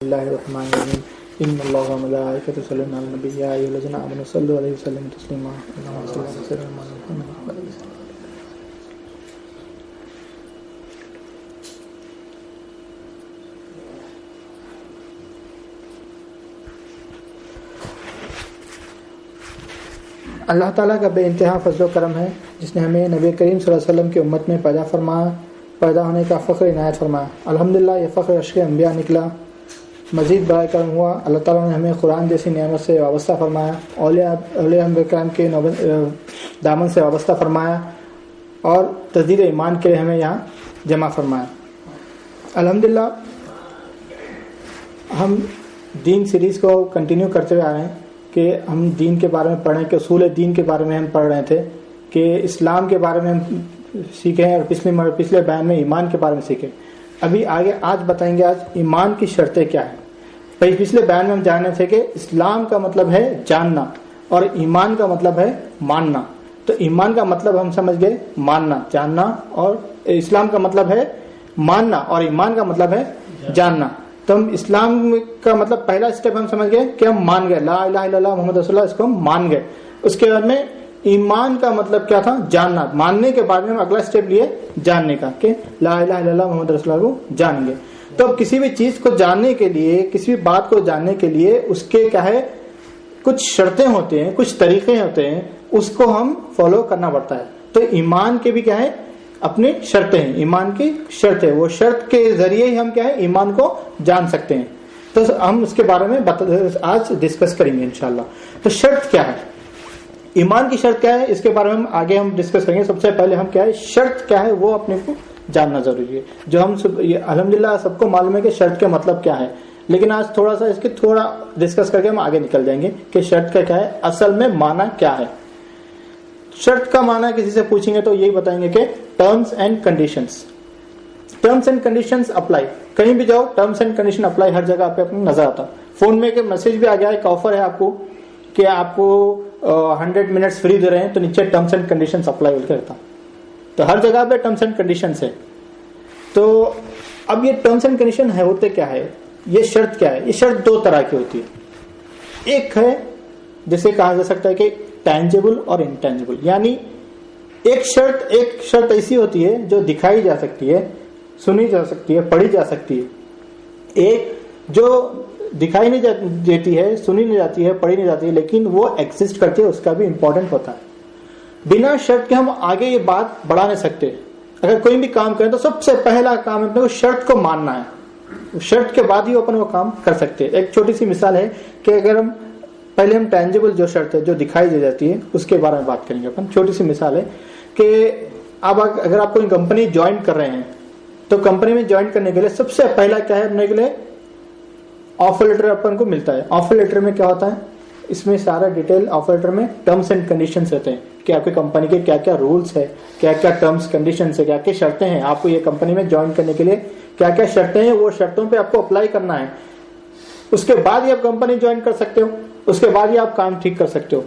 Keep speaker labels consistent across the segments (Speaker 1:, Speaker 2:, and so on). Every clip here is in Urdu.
Speaker 1: اللہ الرحمن الرحیم ان اللہ و ملائکتہ یصلون علی النبی یا ایھا الذین آمنوا صلوا علیہ وسلموا تسلیما اللهم صل وسلم علی محمد. اللہ تعالیٰ کا بے انتہا فضل و کرم ہے جس نے ہمیں نبی کریم صلی اللہ علیہ وسلم کی امت میں پیدا ہونے کا فخر عنایت فرمایا. الحمدللہ یہ فخر عشق انبیاء نکلا. مزید برائے کرم ہوا اللہ تعالیٰ نے ہمیں قرآن جیسی نعمت سے وابستہ فرمایا, اولیاء انبیاء کرام کے دامن سے وابستہ فرمایا اور تجدید ایمان کے لیے ہمیں یہاں جمع فرمایا. الحمدللہ ہم دین سیریز کو کنٹینیو کرتے ہوئے آ رہے ہیں کہ ہم دین کے بارے میں پڑھیں کہ اصول دین کے بارے میں ہم پڑھ رہے تھے کہ اسلام کے بارے میں ہم سیکھیں اور پچھلے بیان میں ایمان کے بارے میں سیکھیں. ابھی آج بتائیں گے آج ایمان کی شرطیں کیا ہیں. پچھلے بیان میں ہم جان رہے تھے کہ اسلام کا مطلب ہے جاننا اور ایمان کا مطلب ہے ماننا. تو ایمان کا مطلب ہم سمجھ گئے ماننا, جاننا, اور اسلام کا مطلب ہے ماننا اور ایمان کا مطلب ہے جاننا. تو ہم اسلام کا مطلب پہلا اسٹیپ ہم سمجھ گئے کہ ہم مان گئے لا الہ الا اللہ محمد رسول اللہ, اس کو ہم مان گئے. اس کے بعد میں ایمان کا مطلب کیا تھا, جاننا. ماننے کے بعد میں ہم اگلا اسٹیپ لیے جاننے کا کہ لا الہ الا اللہ محمد رسول اللہ کو جان گے. تو اب کسی بھی چیز کو جاننے کے لیے, کسی بھی بات کو جاننے کے لیے اس کے کیا ہے کچھ شرطیں ہوتے ہیں, کچھ طریقے ہوتے ہیں, اس کو ہم فالو کرنا پڑتا ہے. تو ایمان کے بھی کیا ہے اپنی شرطیں ہیں. ایمان کی شرط ہے, وہ شرط کے ذریعے ہی ہم کیا ہے ایمان کو جان سکتے ہیں. تو ہم اس کے بارے میں آج ڈسکس کریں گے انشاءاللہ. تو شرط کیا ہے, ایمان کی شرط کیا ہے, اس کے بارے میں آگے ہم ڈسکس کریں گے. سب سے پہلے ہم کیا ہے شرط کیا ہے وہ اپنے کو جاننا ضروری ہے. جو ہم الحمدللہ سب کو معلوم ہے کہ شرط کا مطلب کیا ہے, لیکن آج تھوڑا سا اس کے تھوڑا ڈسکس کر کے ہم آگے نکل جائیں گے کہ شرط کا کیا ہے, اصل میں معنی کیا ہے. شرط کا معنی کسی سے پوچھیں گے تو یہی بتائیں گے کہ terms and conditions. Terms and conditions apply, کہیں بھی جاؤ ٹرمز اینڈ کنڈیشن اپلائی ہر جگہ پہ اپنے نظر آتا. فون میں کہ میسج بھی آ گیا, ایک آفر ہے آپ کو کہ آپ کو 100 منٹس فری دے رہے ہیں, تو نیچے ٹرمز اینڈ کنڈیشنز اپلائی بول کے رہتا. تو ہر جگہ پہ ٹرمز اینڈ کنڈیشنز ہے. تو اب یہ ٹرمز اینڈ کنڈیشن ہے ہوتے کیا ہے, یہ شرط کیا ہے. یہ شرط دو طرح کی ہوتی ہے. ایک ہے جسے کہا جا سکتا ہے کہ ٹینجیبل اور انٹینجیبل, یعنی ایک شرط ایسی ہوتی ہے جو دکھائی جا سکتی ہے, سنی جا سکتی ہے, پڑھی جا سکتی ہے. ایک جو دکھائی نہیں دیتی ہے, سنی نہیں جاتی ہے, پڑھی نہیں جاتی ہے, لیکن وہ ایگزسٹ کرتی ہے, اس کا بھی امپورٹنٹ ہوتا ہے. بنا شرط کے ہم آگے یہ بات بڑھا نہیں سکتے. اگر کوئی بھی کام کریں تو سب سے پہلا کام اپنے کو شرط کو ماننا ہے. شرط کے بعد ہی اپن وہ کام کر سکتے ہیں. ایک چھوٹی سی مثال ہے کہ اگر ہم پہلے ہم ٹینجیبل جو شرط ہے جو دکھائی دی جاتی ہے اس کے بارے میں بات کریں گے. اپن چھوٹی سی مثال ہے کہ اب اگر آپ کوئی کمپنی جوائن کر رہے ہیں تو کمپنی میں جوائن کرنے کے لیے سب سے پہلا کیا ہے اپنے کے لیے آفر لیٹر اپن کو ملتا ہے. آفر لیٹر میں کیا ہوتا ہے, اس میں سارا ڈیٹیل آفر لیٹر میں ٹرمز اینڈ کنڈیشنز رہتے ہیں کہ آپ کی کمپنی کے کیا کیا رولز ہے, کیا کیا ٹرمز کنڈیشنز ہے, کیا کیا شرطیں ہیں. آپ کو یہ کمپنی میں جوائن کرنے کے لیے کیا کیا شرطیں ہیں, وہ شرطوں پہ آپ کو اپلائی کرنا ہے. اس کے بعد ہی آپ کمپنی جوائن کر سکتے ہو, اس کے بعد ہی آپ کام ٹھیک کر سکتے ہو.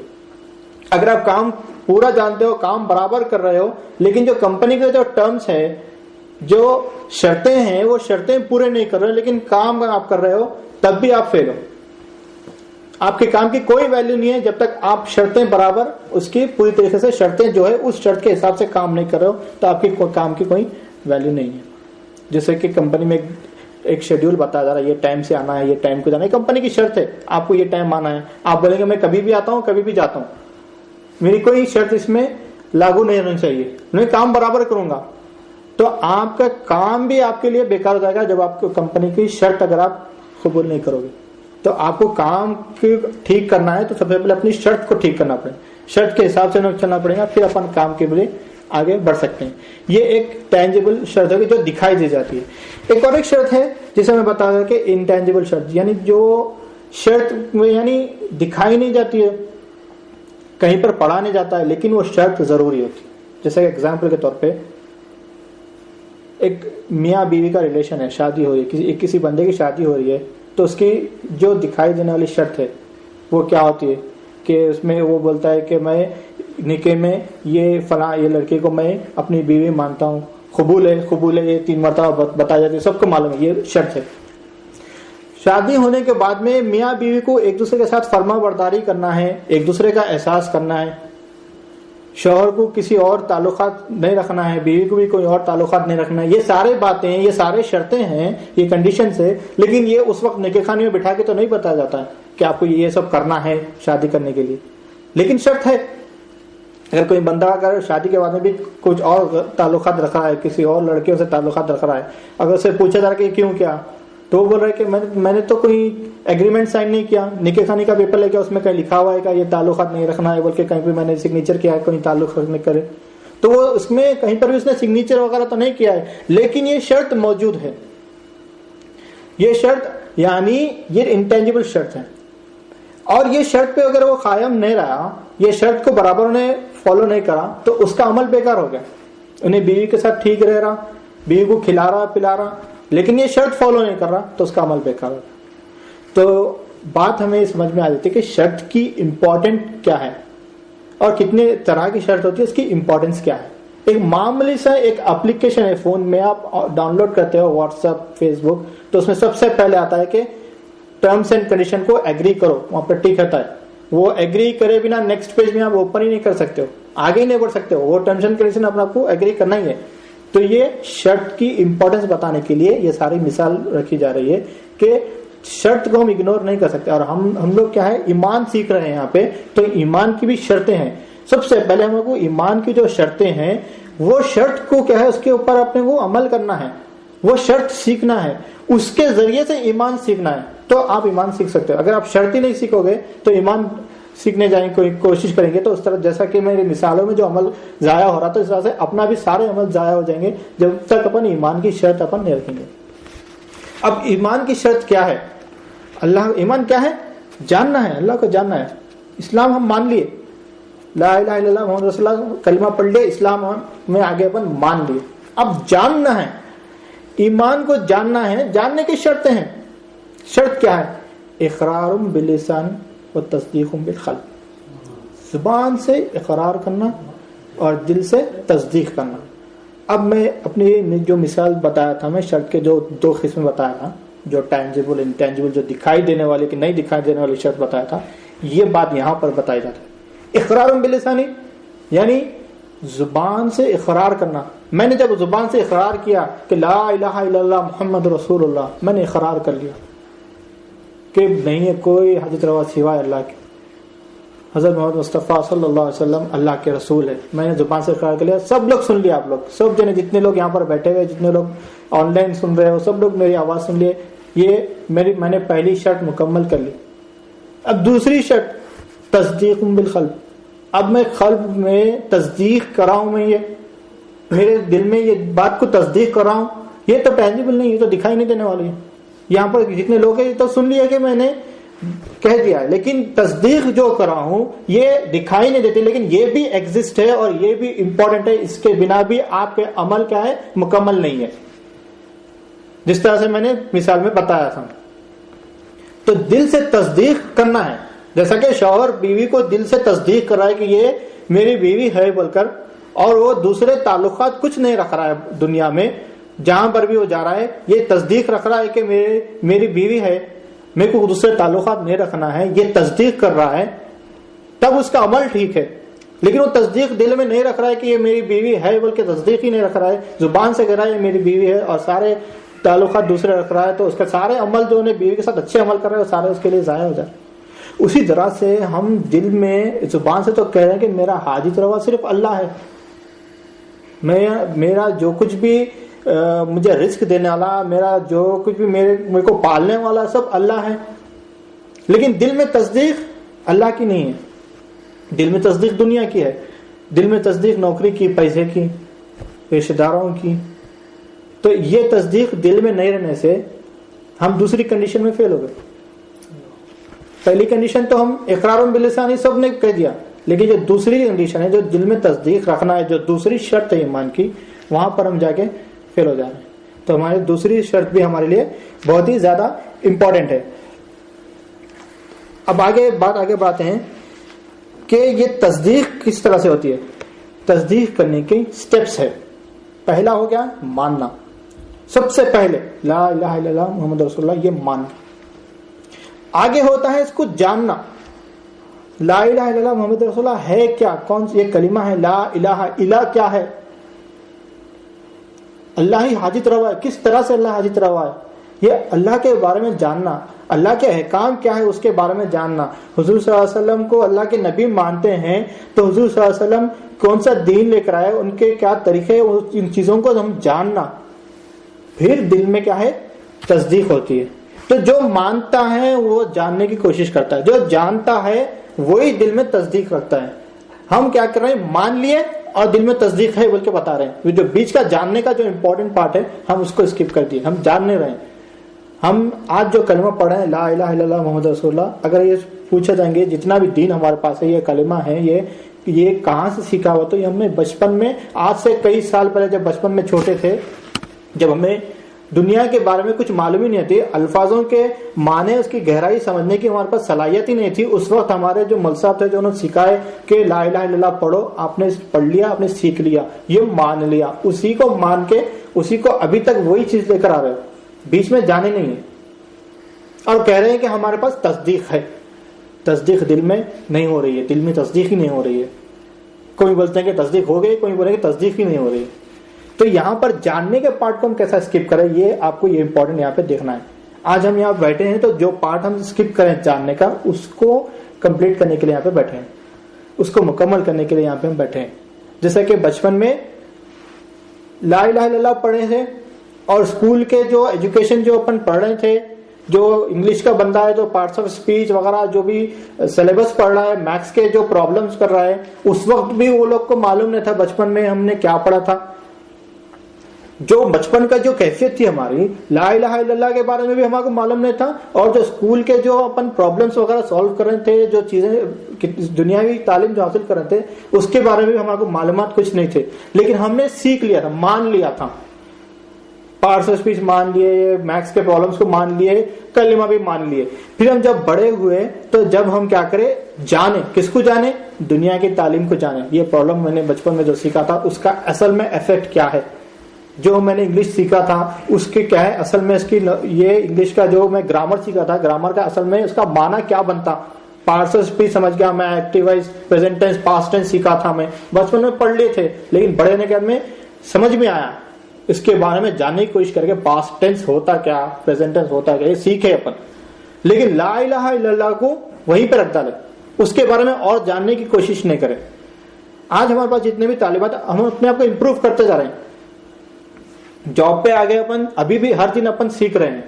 Speaker 1: اگر آپ کام پورا جانتے ہو, کام برابر کر رہے ہو, لیکن جو کمپنی کے جو ٹرمز ہے, جو شرطیں ہیں, وہ شرطیں پورے نہیں کر رہے لیکن کام آپ کر رہے ہو, تب بھی آپ فیل ہو. آپ کے کام کی کوئی ویلیو نہیں ہے جب تک آپ شرطیں برابر اس کی پوری طریقے سے شرطیں جو ہے اس شرط کے حساب سے کام نہیں کر رہے ہو, تو آپ کی کام کی کوئی ویلیو نہیں ہے. جیسے کہ کمپنی میں ایک شیڈیول بتایا جا رہا ہے, یہ ٹائم سے آنا ہے, یہ ٹائم کو جانا ہے. کمپنی کی شرط ہے آپ کو یہ ٹائم آنا ہے. آپ بولیں گے میں کبھی بھی آتا ہوں, کبھی بھی جاتا ہوں, میری کوئی شرط اس میں لاگو نہیں ہونی چاہیے, میں کام برابر کروں گا, تو آپ کا کام بھی آپ کے لیے بیکار ہو جائے گا. جب آپ کو کمپنی کی شرط اگر آپ قبول نہیں کرو گے تو آپ کو کام ٹھیک کرنا ہے, تو سب سے پہلے اپنی شرط کو ٹھیک کرنا پڑے, شرط کے حساب سے چلنا پڑے گا, پھر اپن کام کے لیے آگے بڑھ سکتے ہیں. یہ ایک ٹینجیبل شرط ہے جو دکھائی دی جاتی ہے. ایک اور ایک شرط ہے جسے میں بتا رہا کہ انٹینجیبل شرط, یعنی جو شرط یعنی دکھائی نہیں جاتی ہے, کہیں پر پڑھا نہیں جاتا ہے, لیکن وہ شرط ضروری ہوتی ہے. جیسے ایگزامپل کے طور پہ ایک میاں بیوی کا ریلیشن ہے, شادی ہو رہی ہے, کسی بندے کی شادی ہو رہی ہے, تو اس کی جو دکھائی دینے والی شرط ہے وہ کیا ہوتی ہے کہ اس میں وہ بولتا ہے کہ میں نکاح میں یہ فلاں یہ لڑکی کو میں اپنی بیوی مانتا ہوں, قبول ہے, یہ 3 مرتبہ بتایا جاتی ہے, سب کو معلوم ہے, یہ شرط ہے. شادی ہونے کے بعد میں میاں بیوی کو ایک دوسرے کے ساتھ فرما برداری کرنا ہے، ایک دوسرے کا احساس کرنا ہے، شوہر کو کسی اور تعلقات نہیں رکھنا ہے، بیوی کو بھی کوئی اور تعلقات نہیں رکھنا ہے. یہ سارے باتیں، یہ سارے شرطیں ہیں، یہ کنڈیشنز ہے. لیکن یہ اس وقت نکاح خانے میں بٹھا کے تو نہیں بتایا جاتا ہے کہ آپ کو یہ سب کرنا ہے شادی کرنے کے لیے. لیکن شرط ہے، اگر کوئی بندہ اگر شادی کے بعد میں بھی کچھ اور تعلقات رکھ رہا ہے، کسی اور لڑکیوں سے تعلقات رکھ رہا ہے، اگر اسے پوچھا جا رہا ہے کہ کیوں کیا، تو وہ بول رہا ہے کہ میں نے تو کوئی ایگریمنٹ سائن نہیں کیا، نکاح خانے کا پیپر لے کے اس میں کہیں لکھا ہوا ہے کہ یہ تعلقات نہیں رکھنا ہے، بلکہ کہیں پہ میں نے سگنیچر کیا ہے کوئی تعلق رکھنے کرے، تو وہ اس میں کہیں پر بھی اس نے سگنیچر وغیرہ تو نہیں کیا ہے، لیکن یہ شرط موجود ہے. یہ شرط یعنی یہ انٹینجبل شرط ہے. اور یہ شرط پہ اگر وہ قائم نہیں رہا، یہ شرط کو برابر انہیں فالو نہیں کرا، تو اس کا عمل بیکار ہو گیا. انہیں بیوی کے ساتھ ٹھیک رہ رہا، بیوی کو کھلا رہا پلا رہا، لیکن یہ شرط فالو نہیں کر رہا، تو اس کا عمل بیکار ہو گیا. تو بات ہمیں سمجھ میں آ جاتی ہے کہ شرط کی امپورٹنٹ کیا ہے اور کتنے طرح کی شرط ہوتی ہے، اس کی امپورٹنس کیا ہے. ایک معمولی سا ایک اپلیکیشن ہے فون میں، آپ ڈاؤن لوڈ کرتے ہو واٹس ایپ، فیس بک، تو اس میں سب سے پہلے آتا ہے کہ ٹرمز اینڈ کنڈیشن کو ایگری کرو، وہاں پر ٹک ہوتا ہے. وہ ایگری کرے بنا نیکسٹ پیج میں آپ اوپن ہی نہیں کر سکتے ہو، آگے ہی نہیں بڑھ سکتے ہو. وہ ٹرمز اینڈ کنڈیشن آپ کو ایگری کرنا ہی ہے. تو یہ شرط کی امپورٹنس بتانے کے لیے یہ ساری مثال رکھی جا رہی ہے کہ شرط کو ہم اگنور نہیں کر سکتے. اور ہم لوگ کیا ہے، ایمان سیکھ رہے ہیں یہاں پہ، تو ایمان کی بھی شرطیں ہیں. سب سے پہلے ہم لوگ کو ایمان کی جو شرطیں ہیں، وہ شرط کو کیا ہے، اس کے اوپر اپنے وہ عمل کرنا ہے، وہ شرط سیکھنا ہے، اس کے ذریعے سے ایمان سیکھنا ہے. تو آپ ایمان سیکھ سکتے ہو. اگر آپ شرط ہی نہیں سیکھو گے تو ایمان سیکھنے جائیں کوئی کوشش کریں گے تو اس طرح جیسا کہ میری مثالوں میں جو عمل ضائع ہو رہا تھا، اس طرح سے اپنا بھی سارے عمل ضائع ہو جائیں گے جب تک اپن ایمان کی شرط اپن نہیں رکھیں گے. اب ایمان کی شرط کیا ہے؟ اللہ ایمان کیا ہے؟ جاننا ہے، اللہ کو جاننا ہے. اسلام ہم مان لیے، لا الہ الا اللہ محمد رسول اللہ کلمہ پڑھ لے، اسلام میں آگے اپن مان لیے. اب جاننا ہے، ایمان کو جاننا ہے. جاننے کی شرطیں ہیں. شرط کیا ہے؟ اقرار باللسان و تصدیق بالقلب. زبان سے اقرار کرنا اور دل سے تصدیق کرنا. اب میں اپنی جو مثال بتایا تھا، میں شرط کے جو 2 قسم بتایا تھا، جو ٹینجیبل انٹینجیبل، جو دکھائی دینے والے کہ نہیں دکھائی دینے والی شرط بتایا تھا، یہ بات یہاں پر بتائی جاتی ہے. اقرار باللسانی یعنی زبان سے اقرار کرنا. میں نے جب زبان سے اقرار کیا کہ لا الہ الا اللہ محمد رسول اللہ، میں نے اقرار کر لیا کہ نہیں ہے کوئی حاجت روا سوائے اللہ کے، حضرت محمد مصطفیٰ صلی اللہ علیہ وسلم اللہ کے رسول ہے. میں نے زبان سے اقرار کر لیا. سب لوگ سن لیا، آپ لوگ سب جنے، جتنے لوگ یہاں پر بیٹھے ہوئے، جتنے لوگ آن لائن سن رہے ہو، سب لوگ میری آواز سن لیے. یہ میں نے پہلی شرط مکمل کر لی. اب دوسری شرط تصدیق بالقلب. اب میں قلب میں تصدیق کر رہا ہوں، میں یہ میرے دل میں یہ بات کو تصدیق کر رہا ہوں. یہ تو ٹینجیبل نہیں، یہ تو دکھائی نہیں دینے والی ہے. یہاں پر جتنے لوگ ہیں یہ تو سن لیا کہ میں نے کہہ دیا ہے، لیکن تصدیق جو کر رہا ہوں یہ دکھائی نہیں دیتی، لیکن یہ بھی ایگزسٹ ہے اور یہ بھی امپورٹنٹ ہے. اس کے بنا بھی آپ کے عمل کیا ہے، مکمل نہیں ہے، جس طرح سے میں نے مثال میں بتایا تھا. تو دل سے تصدیق کرنا ہے، جیسا کہ شوہر بیوی کو دل سے تصدیق کر رہا ہے کہ یہ میری بیوی ہے بول کر، اور وہ دوسرے تعلقات کچھ نہیں رکھ رہا ہے دنیا میں، جہاں پر بھی وہ جا رہا ہے یہ تصدیق رکھ رہا ہے کہ میری بیوی ہے، میرے کو دوسرے تعلقات نہیں رکھنا ہے، یہ تصدیق کر رہا ہے، تب اس کا عمل ٹھیک ہے. لیکن وہ تصدیق دل میں نہیں رکھ رہا ہے کہ یہ میری بیوی ہے، بلکہ تصدیق ہی نہیں رکھ رہا ہے، زبان سے کہہ رہا ہے یہ میری بیوی ہے اور سارے تعلقات دوسرے رکھ رہا ہے، تو اس کا سارے عمل جو انہیں بیوی کے ساتھ اچھے عمل کر رہے ہیں وہ سارے اس کے لیے ضائع ہو جائے. اسی طرح سے ہم دل میں زبان سے تو کہہ رہے ہیں کہ میرا حاجت روا صرف اللہ ہے، میرا جو کچھ بھی مجھے رزق دینے والا، میرا جو کچھ بھی میرے کو پالنے والا سب اللہ ہے. لیکن دل میں تصدیق اللہ کی نہیں ہے، دل میں تصدیق دنیا کی ہے، دل میں تصدیق نوکری کی، پیسے کی، رشتہ داروں کی. تو یہ تصدیق دل میں نہیں رہنے سے ہم دوسری کنڈیشن میں فیل ہو گئے. پہلی کنڈیشن تو ہم اقرار باللسان سب نے کہہ دیا، لیکن جو دوسری کنڈیشن ہے، جو دل میں تصدیق رکھنا ہے، جو دوسری شرط ہے ایمان کی، وہاں پر ہم جا کے فیل ہو جا رہے ہیں. تو ہماری دوسری شرط بھی ہمارے لیے بہت ہی زیادہ امپورٹنٹ ہے. اب آگے بڑھاتے ہیں کہ یہ تصدیق کس طرح سے ہوتی ہے. تصدیق کرنے کے سٹیپس ہے. پہلا ہو گیا ماننا. سب سے پہلے لا الہ الا اللہ محمد رسول اللہ، یہ ماننا. آگے ہوتا ہے اس کو جاننا. لا الہ الا اللہ محمد رسول اللہ ہے کیا, کون سی یہ کلمہ ہے لا الہ الا کیا ہے, اللہ ہی حاجت روا ہے, کس طرح سے اللہ حاجت روا ہے, یہ اللہ کے بارے میں جاننا, اللہ کے احکام کیا ہے اس کے بارے میں جاننا. حضور صلی اللہ علیہ وسلم کو اللہ کے نبی مانتے ہیں تو حضور صلی اللہ علیہ وسلم کون سا دین لے کر آئے, ان کے کیا طریقے, ان چیزوں کو ہم جاننا. پھر دل میں کیا ہے, تصدیق ہوتی ہے. تو جو مانتا ہے وہ جاننے کی کوشش کرتا ہے, جو جانتا ہے وہی دل میں تصدیق رکھتا ہے. ہم کیا کر رہے ہیں, مان لیے اور دل میں تصدیق ہے بول کے بتا رہے ہیں. جو بیچ کا جاننے کا جو امپورٹنٹ پارٹ ہے ہم اس کو اسکپ کر دیے, ہم جان نہیں رہے ہیں. ہم آج جو کلمہ پڑھ رہے ہیں لا الہ الا اللہ محمد رسول اللہ, اگر یہ پوچھا جائیں گے جتنا بھی دین ہمارے پاس ہے, یہ کلمہ ہے, یہ کہاں سے سیکھا ہوا, تو یہ ہم نے بچپن میں, آج سے کئی سال پہلے جب بچپن میں چھوٹے تھے, جب ہمیں دنیا کے بارے میں کچھ معلوم ہی نہیں تھی, الفاظوں کے معنی, اس کی گہرائی سمجھنے کی ہمارے پاس صلاحیت ہی نہیں تھی, اس وقت ہمارے جو مول صاحب تھے جو انہوں نے سکھائے کہ لا الہ الا اللہ پڑھو, آپ نے پڑھ لیا, آپ نے سیکھ لیا, یہ مان لیا, اسی کو مان کے اسی کو ابھی تک وہی چیز لے کر آ رہے ہو, بیچ میں جانے نہیں ہے. اور کہہ رہے ہیں کہ ہمارے پاس تصدیق ہے. تصدیق دل میں نہیں ہو رہی ہے, دل میں تصدیق ہی نہیں ہو رہی ہے. کوئی بولتے ہیں کہ تصدیق ہو گئی, کوئی بولے کہ تصدیق ہی نہیں ہو رہی ہے. تو یہاں پر جاننے کے پارٹ کو ہم کیسا اسکپ کریں, یہ آپ کو یہ امپورٹنٹ یہاں پہ دیکھنا ہے. آج ہم یہاں بیٹھے ہیں تو جو پارٹ ہم اسکپ کریں جاننے کا, اس کو کمپلیٹ کرنے کے لیے یہاں پہ بیٹھے ہیں, اس کو مکمل کرنے کے لیے یہاں پہ ہم بیٹھے ہیں. جیسا کہ بچپن میں لا الہ الا اللہ پڑھے تھے, اور اسکول کے جو ایجوکیشن جو اپن پڑھ رہے تھے, جو انگلش کا بندہ ہے تو پارٹس آف اسپیچ وغیرہ جو بھی سلیبس پڑھ رہا ہے, میتھس کے جو پرابلمس کر رہا ہے, اس وقت بھی وہ لوگ کو معلوم نہیں تھا بچپن میں ہم نے کیا پڑھا تھا. جو بچپن کا جو کیفیت تھی ہماری, لا الہ الا اللہ کے بارے میں بھی ہمارے کو معلوم نہیں تھا, اور جو اسکول کے جو اپن پرابلمس وغیرہ سالو کر رہے تھے, جو چیزیں دنیاوی تعلیم جو حاصل کر رہے تھے, اس کے بارے میں بھی ہمارے کو معلومات کچھ نہیں تھے, لیکن ہم نے سیکھ لیا تھا, مان لیا تھا. پارٹس آف اسپیچ مان لیے, میتھس کے پرابلمس کو مان لیے, کلمہ بھی مان لیے. پھر ہم جب بڑے ہوئے تو جب ہم کیا کریں, جانے, کس کو جانے, دنیا کی تعلیم کو جانے. یہ پرابلم میں نے بچپن میں جو سیکھا تھا اس کا اصل میں افیکٹ کیا ہے, جو میں نے انگلش سیکھا تھا اس کے کیا ہے اصل میں, اس کی یہ انگلش کا جو میں گرامر سیکھا تھا, گرامر کا اصل میں اس کا معنی کیا بنتا. پارٹس آف اسپیچ سمجھ گیا میں, active wise, present tense, past tense سیکھا تھا میں, بچپن میں پڑھ لیے تھے, لیکن بڑے ہونے کے بعد میں سمجھ میں آیا, اس کے بارے میں جاننے کی کوشش کر کے پاسٹ ٹینس ہوتا کیا, پریزنٹ ٹینس ہوتا کیا, یہ سیکھے اپن. لیکن لا الہ الا اللہ کو وہیں پہ رکھ ڈالے, اس کے بارے میں اور جاننے کی کوشش نہیں کرے. آج ہمارے پاس جتنے بھی طالبات, ہم اپنے آپ کو امپروو کرتے جا رہے ہیں. جاب پہ آگے اپن ابھی بھی ہر دن اپن سیکھ رہے ہیں.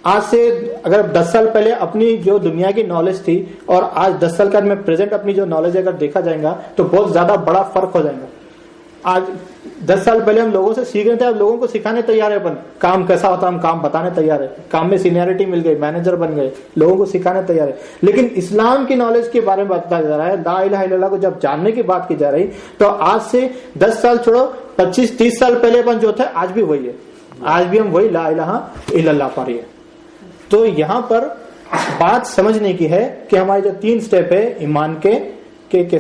Speaker 1: آج سے اگر 10 سال پہلے اپنی جو دنیا کی نالج تھی اور آج 10 سال کا میں پریزنٹ اپنی جو نالج اگر دیکھا جائے گا تو بہت زیادہ بڑا فرق ہو جائے گا. آج 10 سال پہلے ہم لوگوں سے سیکھ رہے تھے, اب لوگوں کو سکھانے تیار ہے اپن, کام کیسا ہوتا ہم کام بتانے تیار ہے, کام میں سینئرٹی مل گئی, مینیجر بن گئے, لوگوں کو سکھانے تیار ہے. لیکن اسلام کی نالج کے بارے میں بتایا جا رہا ہے, لا الہ الا اللہ کو جب جاننے کی بات کی جا رہی, تو آج سے 10 سال چھوڑو 25-30 سال پہلے اپن جو تھے آج بھی وہی ہے, آج بھی ہم وہی لا الہ الا اللہ پڑھ رہے ہیں. تو یہاں پر بات سمجھنے کی ہے کہ ہمارے جو 3 سٹیپ ہے ایمان کے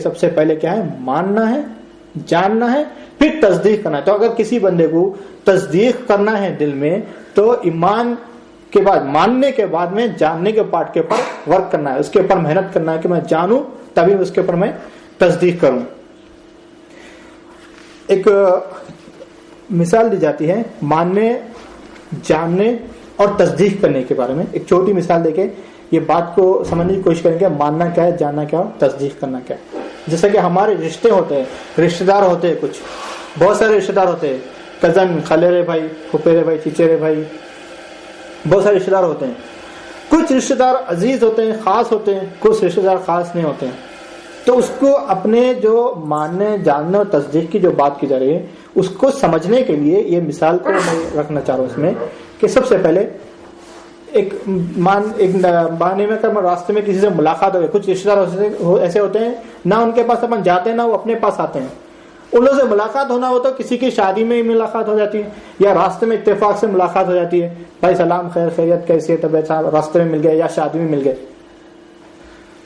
Speaker 1: سب سے پہلے کیا ہے, ماننا ہے, جاننا ہے, پھر تصدیق کرنا ہے. تو اگر کسی بندے کو تصدیق کرنا ہے دل میں, تو ایمان کے بعد, ماننے کے بعد میں جاننے کے پارٹ کے اوپر ورک کرنا ہے, اس کے اوپر محنت کرنا ہے کہ میں جانوں تبھی اس کے اوپر میں تصدیق کروں. ایک مثال دی جاتی ہے ماننے, جاننے اور تصدیق کرنے کے بارے میں. ایک چھوٹی مثال دے کے یہ بات کو سمجھنے کی کوشش کریں گے, ماننا کیا ہے, جاننا کیا, تصدیق کرنا کیا ہے. جیسا کہ ہمارے رشتے ہوتے ہیں, رشتے دار ہوتے ہیں, کچھ بہت سارے رشتے دار ہوتے ہیں, کزن, خلیرے بھائی, پھپھیرے بھائی, چچیرے بھائی, بہت سارے رشتے دار ہوتے ہیں. کچھ رشتے دار عزیز ہوتے ہیں, خاص ہوتے ہیں, کچھ رشتے دار خاص نہیں ہوتے ہیں. تو اس کو اپنے جو ماننے, جاننے اور تصدیق کی جو بات کی جا رہی ہے, اس کو سمجھنے کے لیے یہ مثال کو میں رکھنا چاہ رہا ہوں اس میں, کہ سب سے پہلے ایک بہانے میں راستے میں کسی سے ملاقات ہو گئی. کچھ رشتے دار ایسے ہوتے ہیں نہ ان کے پاس اپن جاتے ہیں نہ وہ اپنے پاس آتے ہیں. ان لوگوں سے ملاقات ہونا ہو تو کسی کی شادی میں ہی ملاقات ہو جاتی ہے, یا راستے میں اتفاق سے ملاقات ہو جاتی ہے, بھائی سلام, خیر خیریت, کیسی ہے طبیعت, راستے میں مل گئے یا شادی میں مل گئے.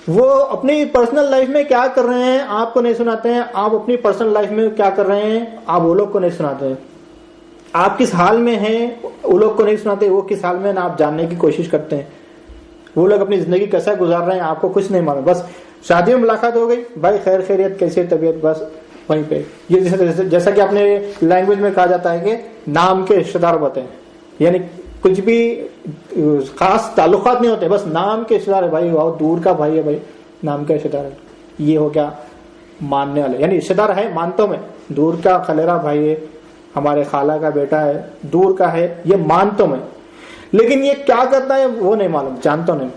Speaker 1: وہ اپنی پرسنل لائف میں کیا کر رہے ہیں آپ کو نہیں سناتے ہیں, آپ اپنی پرسنل لائف میں کیا کر رہے ہیں آپ وہ لوگ کو نہیں سناتے ہیں. آپ کس حال میں ہیں وہ لوگ کو نہیں سناتے, وہ کس حال میں آپ جاننے کی کوشش کرتے ہیں. وہ لوگ اپنی زندگی کیسا گزار رہے ہیں آپ کو کچھ نہیں معلوم. بس شادی میں ملاقات ہو گئی, بھائی خیر خیریت کیسی طبیعت, بس وہیں پہ. یہ جیسا کہ اپنے لینگویج میں کہا جاتا ہے کہ نام کے رشتے دار ہوتے ہیں, یعنی کچھ بھی خاص تعلقات نہیں ہوتے, بس نام کے رشتے دار ہے, بھائی وہ دور کا بھائی ہے, بھائی نام کا رشتے دار ہے. یہ ہو گیا ماننے والے, یعنی رشتے دار ہے مانتوں میں, دور کا خلیرا بھائی ہے, ہمارے خالہ کا بیٹا ہے, دور کا ہے, یہ مانتوں میں. لیکن یہ کیا کرتا ہے وہ نہیں معلوم, جانتا نہیں.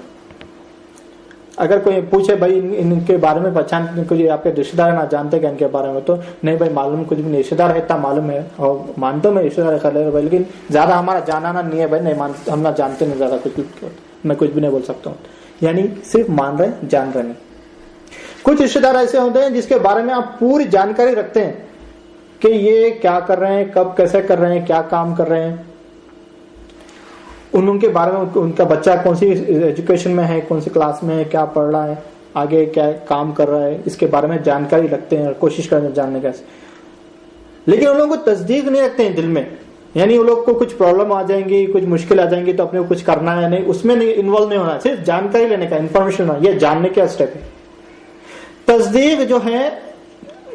Speaker 1: اگر کوئی پوچھے بھائی ان کے بارے میں پہچان, کوئی آپ کے رشتے دار نہ جانتے کہ ان کے بارے میں, تو نہیں بھائی معلوم کچھ بھی نہیں, رشتے دار ہے اتنا معلوم ہے, اور مانتوں میں رشتے دار خلیرا بھائی, لیکن زیادہ ہمارا جاننا نہیں ہے بھائی, نہیں ہم نہ جانتے نہیں زیادہ کچھ, میں کچھ بھی نہیں بول سکتا ہوں. یعنی صرف مان رہے جان رہے نہیں. کچھ رشتے دار ایسے ہوتے ہیں جس کے بارے میں آپ پوری جانکاری رکھتے ہیں کہ یہ کیا کر رہے ہیں, کب کیسے کر رہے ہیں, کیا کام کر رہے ہیں, ان کے بارے میں ان کا بچہ کون سی ایجوکیشن میں ہے, کون سی کلاس میں ہے, کیا پڑھ رہا ہے, آگے کیا کام کر رہا ہے, اس کے بارے میں جانکاری رکھتے ہیں اور کوشش کرتے ہیں جاننے کا. لیکن ان لوگوں کو تصدیق نہیں رکھتے ہیں دل میں, یعنی ان لوگ کو کچھ پرابلم آ جائیں گی, کچھ مشکل آ جائیں گی تو اپنے کو کچھ کرنا ہے نہیں, اس میں نہیں انوالو نہیں ہونا, صرف جانکاری لینے کا, انفارمیشن ہونا, یہ جاننے کا اسٹیپ ہے. تصدیق جو ہے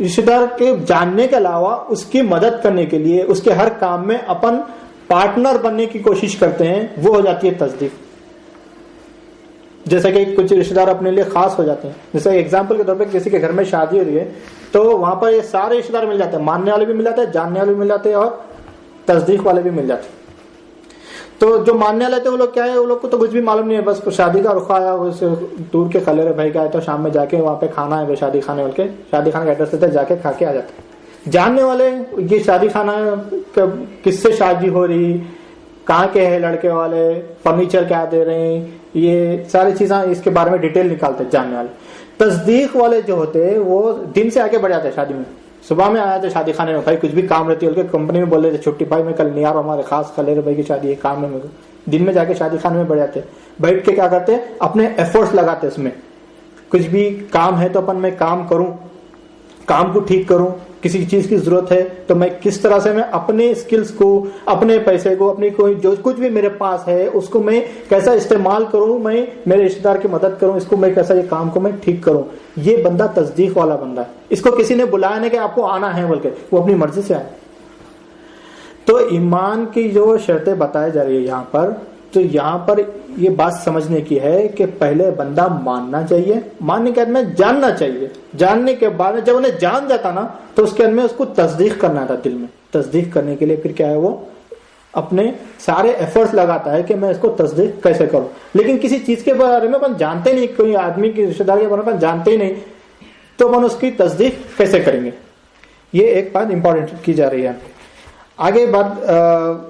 Speaker 1: رشتے دار کے جاننے کے علاوہ اس کی مدد کرنے کے لیے, اس کے ہر کام میں اپن پارٹنر بننے کی کوشش کرتے ہیں, وہ ہو جاتی ہے تصدیق. جیسا کہ کچھ رشتے دار اپنے لیے خاص ہو جاتے ہیں, جیسے ایگزامپل کے طور پہ کسی کے گھر میں شادی ہو رہی ہے تو وہاں پر یہ سارے رشتے دار مل جاتے ہیں, ماننے والے بھی مل جاتے ہیں, جاننے والے بھی مل جاتے ہیں, اور تصدیق والے بھی مل جاتے ہیں. تو جو ماننے والے تھے وہ لوگ کیا ہے, وہ لوگ کو تو کچھ بھی معلوم نہیں ہے, بس شادی کا رخ آیا, دور کے خلیرے بھائی کا ہے تو شام میں جا کے وہاں پہ کھانا ہے شادی خانے والے کے, شادی خانے کا ایڈریس دیتے, جا کے کھا کے آ جاتے ہیں. جاننے والے یہ شادی خانہ کس سے شادی ہو رہی, کہاں کے ہیں لڑکے والے, فرنیچر کیا دے رہے ہیں, یہ ساری چیزیں اس کے بارے میں ڈیٹیل نکالتے جاننے والے. تصدیق والے جو ہوتے وہ دن سے آگے بڑھ جاتے ہیں شادی میں, صبح میں آیا تھے شادی خانے میں, بھائی کچھ بھی کام رہتی ہے کمپنی میں بول رہے تھے چھٹی, بھائی میں کل نہیں آ رہا ہوں, ہمارے خاص خلیرے بھائی کی شادی ہے, کام میں دن میں جا کے شادی خانے میں بڑھ جاتے, بیٹھ کے کیا کرتے اپنے ایفورٹس لگاتے, اس میں کچھ بھی کام ہے تو اپن میں کام کروں, کام کو ٹھیک کروں, کسی چیز کی ضرورت ہے تو میں کس طرح سے میں اپنے اسکلز کو, اپنے پیسے کو, اپنی کوئی جو کچھ بھی میرے پاس ہے اس کو میں کیسا استعمال کروں, میں میرے رشتے دار کی مدد کروں, اس کو میں کیسا یہ کام کو میں ٹھیک کروں. یہ بندہ تصدیق والا بندہ ہے. اس کو کسی نے بلایا نہیں کہ آپ کو آنا ہے بلکہ وہ اپنی مرضی سے آئے. تو ایمان کی جو شرطیں بتائی جا رہی ہے یہاں پر, تو یہاں پر یہ بات سمجھنے کی ہے کہ پہلے بندہ ماننا چاہیے, ماننے کے بعد میں جاننا چاہیے, جاننے کے بعد جب انہیں جان جاتا نا تو اس کے بعد میں اس کو تصدیق کرنا تھا. دل میں تصدیق کرنے کے لیے پھر کیا ہے, وہ اپنے سارے ایفرٹس لگاتا ہے کہ میں اس کو تصدیق کیسے کروں. لیکن کسی چیز کے بارے میں اپن جانتے نہیں, کوئی آدمی کی رشتے دار کے بارے میں اپن جانتے ہی نہیں, تو اپن اس کی تصدیق کیسے کریں گے. یہ ایک بات امپورٹنٹ کی جا رہی ہے. آگے بات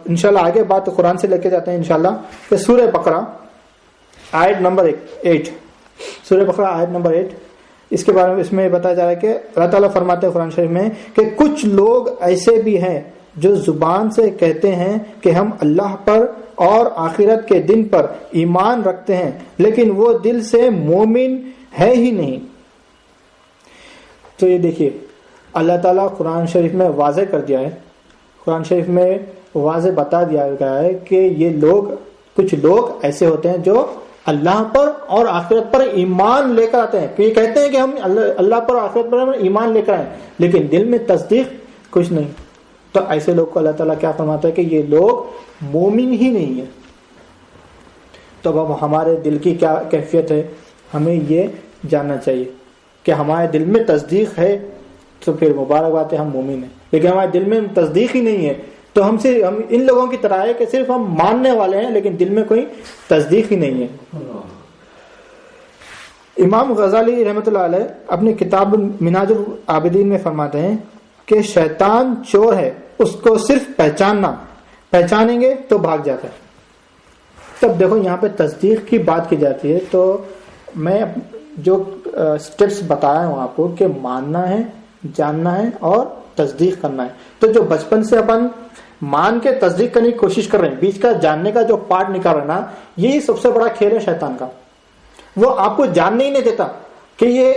Speaker 1: انشاءاللہ آگے بات قرآن سے لے کے جاتے ہیں انشاءاللہ, کہ سورہ بقرہ آیت نمبر 8, سورہ بقرہ آیت نمبر 8, اس کے بارے میں اس میں بتایا جا رہا ہے کہ اللہ تعالیٰ فرماتے ہیں قرآن شریف میں کہ کچھ لوگ ایسے بھی ہیں جو زبان سے کہتے ہیں کہ ہم اللہ پر اور آخرت کے دن پر ایمان رکھتے ہیں, لیکن وہ دل سے مومن ہے ہی نہیں. تو یہ دیکھیے اللہ تعالیٰ قرآن شریف میں واضح کر دیا ہے, قرآن شریف میں واضح بتا دیا گیا ہے کہ یہ لوگ, کچھ لوگ ایسے ہوتے ہیں جو اللہ پر اور آخرت پر ایمان لے کر آتے ہیں, کہ یہ کہتے ہیں کہ ہم اللہ پر اور آخرت پر ایمان لے کر آئے, لیکن دل میں تصدیق کچھ نہیں. تو ایسے لوگ کو اللہ تعالیٰ کیا فرماتا ہے کہ یہ لوگ مومن ہی نہیں ہیں. تو اب ہمارے دل کی کیا کیفیت ہے, ہمیں یہ جاننا چاہیے کہ ہمارے دل میں تصدیق ہے تو پھر مبارک بات ہے, ہم مومن ہیں. لیکن ہمارے دل میں تصدیق ہی نہیں ہے تو ہم ان لوگوں کی طرح ہے کہ صرف ہم ماننے والے ہیں لیکن دل میں کوئی تصدیق ہی نہیں ہے. امام غزالی رحمۃ اللہ علیہ اپنی کتاب منہاج العابدین میں فرماتے ہیں کہ شیطان چور ہے, اس کو صرف پہچانیں گے تو بھاگ جاتا ہے. تب دیکھو یہاں پہ تصدیق کی بات کی جاتی ہے, تو میں جو سٹیپس بتایا ہوں آپ کو کہ ماننا ہے, جاننا ہے اور تصدیق کرنا ہے. تو جو بچپن سے اپن مان کے تصدیق کرنے کی کوشش کر رہے ہیں, بیچ کا جاننے کا جو پارٹ نکال رہے ہیں نا, یہی سب سے بڑا کھیل ہے شیطان کا. وہ آپ کو جاننے ہی نہیں دیتا کہ یہ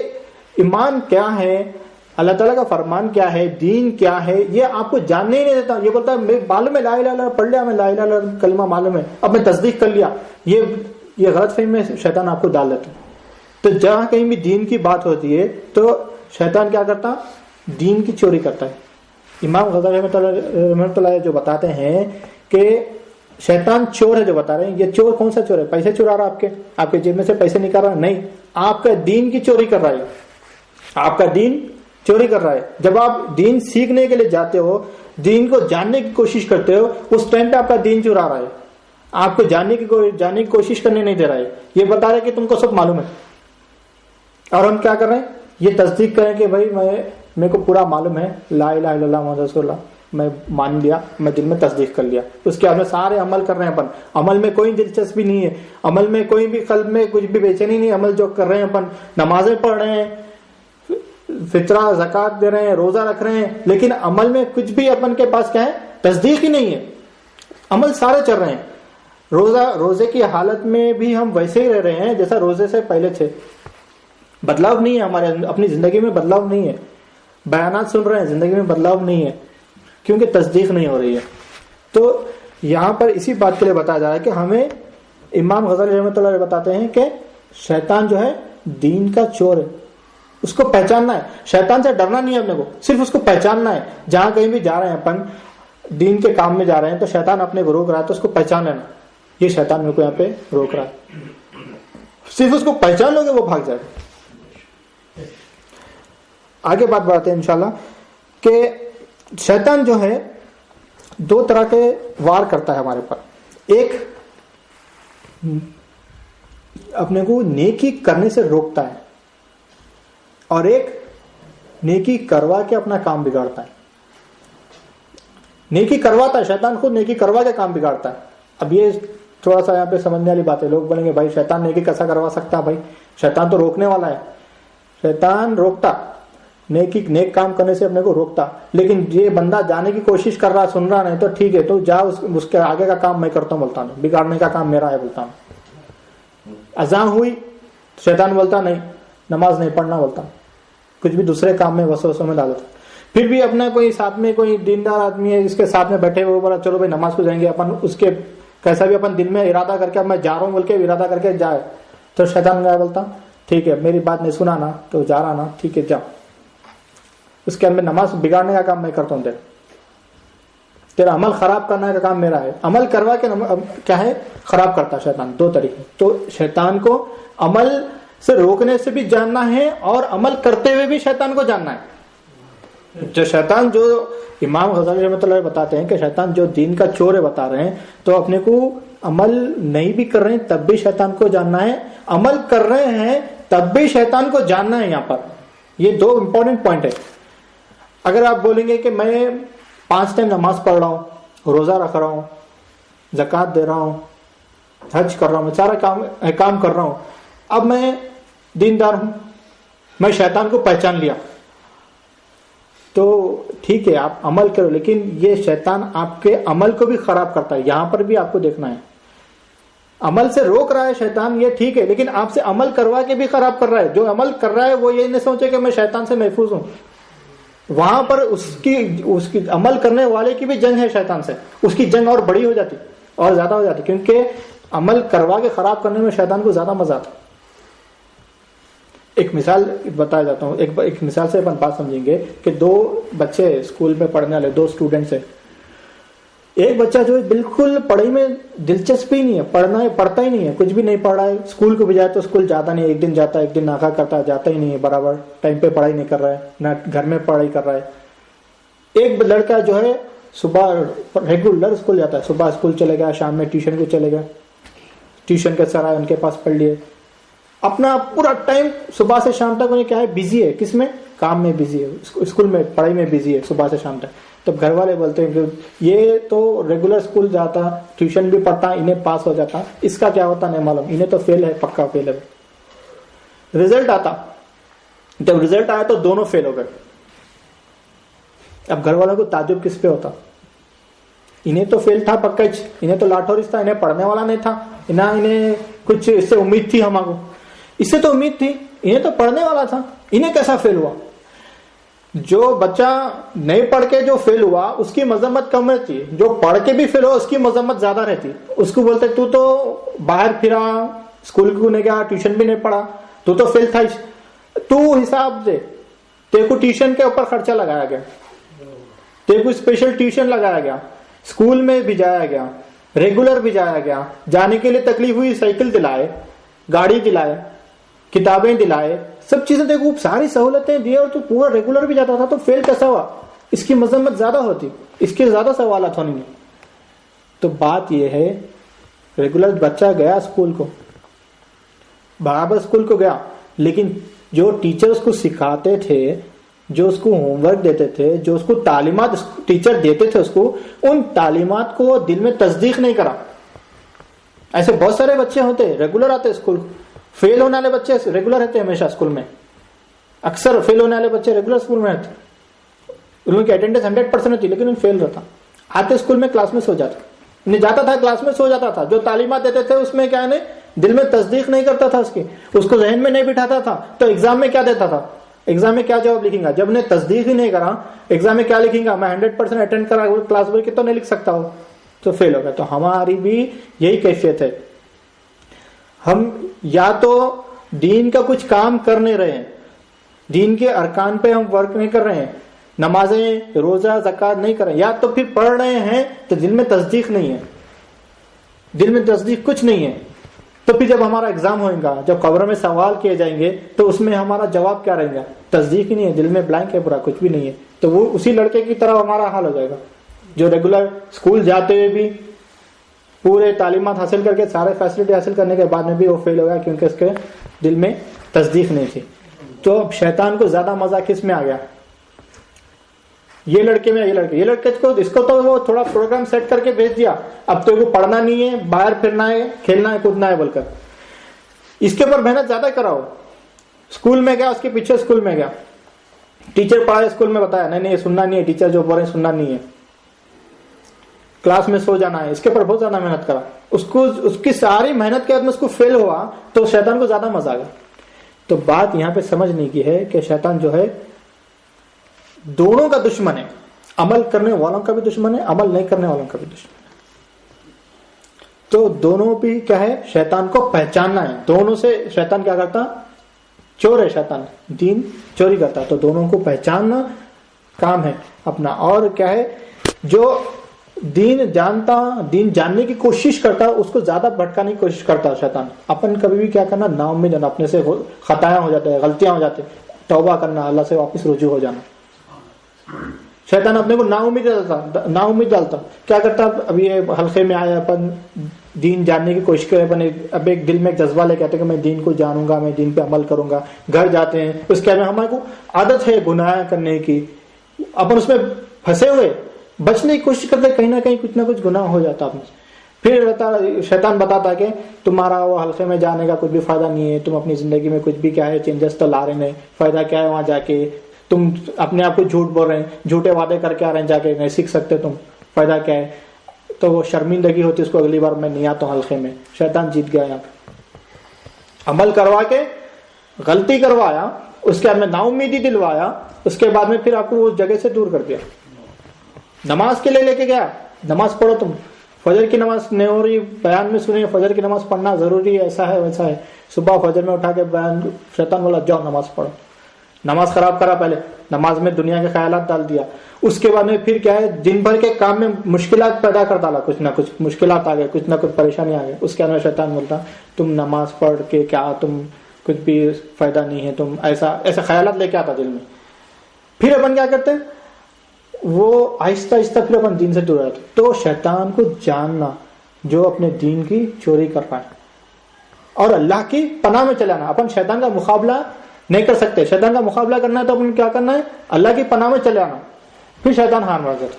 Speaker 1: ایمان کیا ہے, اللہ تعالیٰ کا فرمان کیا ہے, دین کیا ہے, یہ آپ کو جاننے ہی نہیں دیتا. یہ بولتا ہے میں معلوم ہے لا الہ الا اللہ پڑھ لیا, میں لا الہ الا اللہ کلمہ معلوم ہے, اب میں تصدیق کر لیا, یہ یہ غلط فہمی میں شیطان آپ کو ڈال دیتا ہے. تو جہاں کہیں بھی دین کی بات ہوتی ہے تو شیطان کیا کرتا؟ دین کی چوری کرتا ہے. امام غزالی رحمۃ اللہ جو بتاتے ہیں کہ شیطان چور ہے، جو بتا رہے ہیں یہ چور کون سا چور ہے؟ پیسے چرا رہا آپ کے جیب میں سے پیسے نکال رہا؟ نہیں، آپ کا دین کی چوری کر رہا ہے. آپ کا دین چوری کر رہا ہے. جب آپ دین سیکھنے کے لیے جاتے ہو، دین کو جاننے کی کوشش کرتے ہو، اس ٹائم پہ آپ کا دین چرا رہا ہے. آپ کو جاننے کی کوشش کرنے نہیں دے رہا ہے. یہ بتا رہا ہے کہ تم کو سب معلوم ہے. اور ہم کیا کر رہے ہیں؟ یہ تصدیق کریں کہ بھائی میرے کو پورا معلوم ہے، لا الہ الا اللہ محمد رسول اللہ، میں مان لیا، میں دل میں تصدیق کر لیا. اس کے بعد میں سارے عمل کر رہے ہیں. اپن عمل میں کوئی دلچسپی نہیں ہے، عمل میں کوئی بھی قلب میں کچھ بھی بے چینی نہیں. عمل جو کر رہے ہیں اپن، نمازیں پڑھ رہے ہیں، فطرہ زکات دے رہے ہیں، روزہ رکھ رہے ہیں، لیکن عمل میں کچھ بھی اپن کے پاس کیا ہے؟ تصدیق ہی نہیں ہے. عمل سارے چل رہے ہیں. روزے کی حالت میں بھی ہم ویسے ہی رہ رہے ہیں جیسا روزے سے پہلے تھے. بدلاؤ نہیں ہے ہمارے اپنی زندگی میں، بدلاؤ نہیں ہے. بیانات سن رہے ہیں، زندگی میں بدلاؤ نہیں ہے، کیونکہ تصدیق نہیں ہو رہی ہے. تو یہاں پر اسی بات کے لیے بتایا جا رہا ہے کہ ہمیں امام غزالی رحمۃ اللہ علیہ بتاتے ہیں کہ شیطان جو ہے دین کا چور ہے. اس کو پہچاننا ہے. شیطان سے ڈرنا نہیں ہے اپنے کو، صرف اس کو پہچاننا ہے. جہاں کہیں بھی جا رہے ہیں اپن، دین کے کام میں جا رہے ہیں، تو شیطان اپنے کو روک رہا ہے تو اس کو پہچان لینا، یہ شیطان میرے کو یہاں پہ روک رہا ہے. صرف اس کو پہچان لو گے وہ بھاگ جائے گا. آگے بات بڑھاتے ہیں انشاءاللہ کہ شیطان جو ہے دو طرح کے وار کرتا ہے ہمارے پر. ایک اپنے کو نیکی کرنے سے روکتا ہے، اور ایک نیکی کروا کے اپنا کام بگاڑتا ہے. نیکی کرواتا ہے شیطان، خود نیکی کروا کے کام بگاڑتا ہے. اب یہ تھوڑا سا یہاں پہ سمجھنے والی بات ہے. لوگ بولیں گے بھائی شیطان نیکی کیسا کروا سکتا ہے؟ بھائی شیطان تو روکنے والا ہے. شیطان روکتا، نیک کام کرنے سے اپنے کو روکتا. لیکن یہ بندہ جانے کی کوشش کر رہا، سن رہا نہیں تو ٹھیک ہے، تو جا اس کے آگے کا کام میں کرتا ہوں بولتا ہوں، بگاڑنے کا کام میرا ہے بولتا ہوں. اذان ہوئی شیطان بولتا نہیں نماز نہیں پڑھنا بولتا، کچھ بھی دوسرے کام میں وسوسوں میں ڈالتا. پھر بھی اپنا کوئی ساتھ میں کوئی دیندار آدمی ہے، اس کے ساتھ میں بیٹھے ہوئے بولا چلو بھائی نماز کو جائیں گے اپن، اس کے کیسا بھی اپن دل میں ارادہ کر کے اب میں جا رہا ہوں بول کے ارادہ کر کے جائے، تو شیطان گیا بولتا ٹھیک ہے میری بات نہیں سنا نا تو جا رہا نا، ٹھیک ہے جا. اس کے اندر نماز بگاڑنے کا کام میں کرتا ہوں، تیرا عمل خراب کرنے کا کام میرا ہے. عمل کروا کے کیا ہے خراب کرتا شیطان. دو طریقے. تو شیطان کو عمل سے روکنے سے بھی جاننا ہے اور عمل کرتے ہوئے بھی شیطان کو جاننا ہے. جو شیطان، جو امام غزالی رحمۃ اللہ بتاتے ہیں کہ شیطان جو دین کا چور ہے بتا رہے ہیں، تو اپنے کو عمل نہیں بھی کر رہے ہیں تب بھی شیطان کو جاننا ہے، عمل کر رہے ہیں تب بھی شیطان کو جاننا ہے. یہاں پر یہ دو امپورٹنٹ پوائنٹ ہے. اگر آپ بولیں گے کہ میں 5 ٹائم نماز پڑھ رہا ہوں، روزہ رکھ رہا ہوں، زکوٰۃ دے رہا ہوں، حج کر رہا ہوں، میں سارا کام کر رہا ہوں، اب میں دیندار ہوں، میں شیطان کو پہچان لیا، تو ٹھیک ہے آپ عمل کرو، لیکن یہ شیطان آپ کے عمل کو بھی خراب کرتا ہے. یہاں پر بھی آپ کو دیکھنا ہے. عمل سے روک رہا ہے شیطان، یہ ٹھیک ہے، لیکن آپ سے عمل کروا کے بھی خراب کر رہا ہے. جو عمل کر رہا ہے وہ یہ نہیں سوچے کہ میں شیطان سے محفوظ ہوں. وہاں پر اس کی عمل کرنے والے کی بھی جنگ ہے شیطان سے. اس کی جنگ اور بڑی ہو جاتی اور زیادہ ہو جاتی، کیونکہ عمل کروا کے خراب کرنے میں شیطان کو زیادہ مزہ آتا. ایک مثال بتایا جاتا ہوں. ایک مثال سے اپن بات سمجھیں گے کہ 2 بچے اسکول میں پڑھنے والے 2 اسٹوڈنٹس ہیں. ایک بچہ جو ہے بالکل پڑھائی میں دلچسپی نہیں ہے، پڑھتا ہی نہیں ہے، کچھ بھی نہیں پڑھ رہا ہے. اسکول کو بھی جائے تو اسکول جاتا نہیں، ایک دن جاتا ہے ایک دن ناکا کرتا ہے، جاتا ہی نہیں ہے برابر ٹائم پہ، پڑھائی نہیں کر رہا ہے، نہ گھر میں پڑھائی کر رہا ہے. ایک لڑکا جو ہے صبح ریگولر اسکول جاتا ہے، صبح اسکول چلے گیا، شام میں ٹیوشن کو چلے گیا، ٹیوشن کے سر آئے ان کے پاس پڑھ لیے. اپنا پورا ٹائم صبح سے شام تک انہیں کیا ہے بزی ہے، کس میں؟ کام میں بزی ہے، اسکول میں پڑھائی میں بزی ہے صبح سے شام تک. تب گھر والے بولتے ہیں کہ یہ تو ریگولر اسکول جاتا، ٹیوشن بھی پڑھتا، انہیں پاس ہو جاتا، اس کا کیا ہوتا نہیں معلوم، انہیں تو فیل ہے، پکا فیل ہے. رزلٹ آتا، جب رزلٹ آیا تو دونوں فیل ہو گئے. اب گھر والوں کو تعجب کس پہ ہوتا؟ انہیں تو فیل تھا پکا، انہیں تو لاٹھورس تھا، انہیں پڑھنے والا نہیں تھا، انہیں کچھ اس سے امید تھی، ہمارے اس سے تو امید تھی، انہیں تو پڑھنے والا تھا، انہیں کیسا فیل ہوا؟ جو بچہ نہیں پڑھ کے جو فیل ہوا اس کی مذمت کم رہتی ہے، جو پڑھ کے بھی فیل ہوا اس کی مذمت زیادہ رہتی. اس کو بولتے تو باہر پھرا، اسکول کو نہیں گیا, ٹیوشن بھی نہیں پڑھا, تو فیل تھا. تو حساب سے تیرے کو ٹیوشن کے اوپر خرچہ لگایا گیا, تیرے کو اسپیشل ٹیوشن لگایا گیا, اسکول میں بھی جایا گیا, ریگولر بھی جایا گیا, جانے کے لیے تکلیف ہوئی, سائیکل دلائے, گاڑی دلائے, کتابیں دلائے, سب چیزیں دیکھو, ساری سہولتیں دی, اور تو پورا ریگولر بھی جاتا تھا, تو فیل کیسا ہوا؟ اس کی مذمت زیادہ ہوتی, اس کے زیادہ سوالات ہونے نہیں. تو بات یہ ہے, ریگولر بچہ گیا اسکول کو, برابر اسکول کو گیا, لیکن جو ٹیچر اس کو سکھاتے تھے, جو اس کو ہوم ورک دیتے تھے, جو اس کو تعلیمات ٹیچر دیتے تھے اس کو, ان تعلیمات کو دل میں تصدیق نہیں کرا. ایسے بہت سارے بچے ہوتے ریگولر آتے اسکول کو, فیل ہونے والے بچے ریگولر رہتے ہمیشہ اسکول میں, اکثر فیل ہونے والے بچے ریگولر اسکول میں رہتے, ان کی اٹینڈنس 100% ہوتی, لیکن ان فیل رہتا. آتے اسکول میں کلاس میں سو جاتا, نہیں جاتا تھا کلاس میں سو جاتا تھا, جو تعلیمات دیتے تھے اس میں کیا ہے, دل میں تصدیق نہیں کرتا تھا اس کی, اس کو ذہن میں نہیں بٹھاتا تھا, تو ایگزام میں کیا دیتا تھا, ایگزام میں کیا جواب لکھیں گا؟ جب نے تصدیق ہی نہیں کرا, ایگزام میں کیا لکھیں گا, میں 100% اٹینڈ کرا کلاس ورک کی تو نہیں لکھ سکتا ہوں, تو فیل ہو گیا. تو ہماری بھی یہی کیفیت ہے, ہم یا تو دین کا کچھ کام کر نہیں رہے ہیں, دین کے ارکان پہ ہم ورک نہیں کر رہے ہیں, نمازیں روزہ زکات نہیں کر رہے ہیں, یا تو پھر پڑھ رہے ہیں تو دل میں تصدیق نہیں ہے, دل میں تصدیق کچھ نہیں ہے. تو پھر جب ہمارا ایگزام ہوئے گا, جب قبر میں سوال کیے جائیں گے, تو اس میں ہمارا جواب کیا رہے گا؟ تصدیق ہی نہیں ہے, دل میں بلینک ہے, پورا کچھ بھی نہیں ہے. تو وہ اسی لڑکے کی طرح ہمارا حال ہو جائے گا, جو ریگولر اسکول جاتے ہوئے بھی پورے تعلیمات حاصل کر کے, سارے فیسلٹی حاصل کرنے کے بعد میں بھی وہ فیل ہو گیا, کیونکہ اس کے دل میں تصدیق نہیں تھی. تو اب شیطان کو زیادہ مزہ کس میں آ گیا؟ یہ لڑکے میں, یہ لڑکے کو, اس کو تو وہ تھوڑا پروگرام سیٹ کر کے بھیج دیا, اب تو کو پڑھنا نہیں ہے, باہر پھرنا ہے, کھیلنا ہے, کودنا ہے بول کر, اس کے اوپر محنت زیادہ کراؤ. اسکول میں گیا, اس کے پیچھے اسکول میں گیا, ٹیچر پڑھا اسکول میں بتایا, نہیں یہ سننا نہیں ہے, ٹیچر جو بول رہے ہیں سننا نہیں ہے, کلاس میں سو جانا ہے, اس کے اوپر بہت زیادہ محنت کرا, اس کی ساری محنت کے بعد میں اس کو فیل ہوا, تو شیطان کو زیادہ مزہ آ گیا. تو بات یہاں پہ سمجھنے کی ہے کہ شیطان جو ہے دونوں کا دشمن ہے, عمل کرنے والوں کا بھی دشمن ہے, عمل نہیں کرنے والوں کا بھی دشمن ہے. تو دونوں بھی کیا ہے, شیطان کو پہچاننا ہے. دونوں سے شیطان کیا کرتا, چور ہے شیطان, دین چوری کرتا. تو دونوں کو پہچاننا کام ہے اپنا. اور کیا ہے, جو دین جانتا, دین جاننے کی کوشش کرتا, اس کو زیادہ بھٹکانے کی کوشش کرتا شیطان. اپن کبھی بھی کیا کرنا, نا امید ہونا, اپنے سے خطائیں ہو جاتے ہیں, غلطیاں ہو جاتے, توبہ کرنا, اللہ سے واپس رجوع ہو جانا. شیطان اپنے کو نا امید ڈالتا. کیا کرتا, اب یہ حلقے میں آیا, اپن دین جاننے کی کوشش کرے, اپن اب ایک دل میں ایک جذبہ لے کے آتے کہ میں دین کو جانوں گا, میں دین پہ عمل کروں گا. گھر جاتے ہیں, اس کے بعد ہمارے کو عادت ہے گناہ کرنے کی, اپن اس میں پھنسے ہوئے, بچنے کی کوشش کرتے, کہیں نہ کہیں کچھ نہ کچھ گناہ ہو جاتا اپنے. پھر شیطان بتاتا کہ تمہارا وہ حلقے میں جانے کا کچھ بھی فائدہ نہیں ہے, تم اپنی زندگی میں کچھ بھی کیا ہے چینجز تو لا رہے نہیں, فائدہ کیا ہے وہاں جا کے, تم اپنے آپ کو جھوٹ بول رہے ہیں, جھوٹے وعدے کر کے آ رہے ہیں, جا کے نہیں سیکھ سکتے تم, فائدہ کیا ہے. تو وہ شرمندگی ہوتی, اس کو اگلی بار میں نہیں آتا ہوں حلقے میں. شیطان جیت گیا یہاں پہ, عمل کروا کے غلطی کروایا, اس کے بعد میں نا امیدی دلوایا, اس کے بعد میں پھر آپ کو اس جگہ سے دور کر دیا. نماز کے لیے لے کے گیا, نماز پڑھو تم, فجر کی نماز نہیں ہو رہی, بیان میں سنیں فجر کی نماز پڑھنا ضروری ہے, ایسا ہے ویسا ہے, صبح فجر میں اٹھا کے بیان, شیطان بولا جاؤ نماز پڑھو. نماز خراب کرا, پہلے نماز میں دنیا کے خیالات ڈال دیا, اس کے بعد میں پھر کیا ہے دن بھر کے کام میں مشکلات پیدا کر ڈالا, کچھ نہ کچھ مشکلات آ گئے, کچھ نہ کچھ پریشانی آ گئی. اس کے اندر شیطان بولتا تم نماز پڑھ کے کیا, تم کچھ بھی فائدہ نہیں ہے, تم ایسا خیالات لے کے آتا دل میں. پھر اپن کیا کرتے, وہ آہستہ آہستہ پھر اپن دین سے دور رہتے. تو شیطان کو جاننا جو اپنے دین کی چوری کر پائے, اور اللہ کی پناہ میں چلانا. اپن شیطان کا مقابلہ نہیں کر سکتے, شیطان کا مقابلہ کرنا ہے تو اپن کیا کرنا ہے, اللہ کی پناہ میں چلے آنا, پھر شیطان ہار مار جاتا.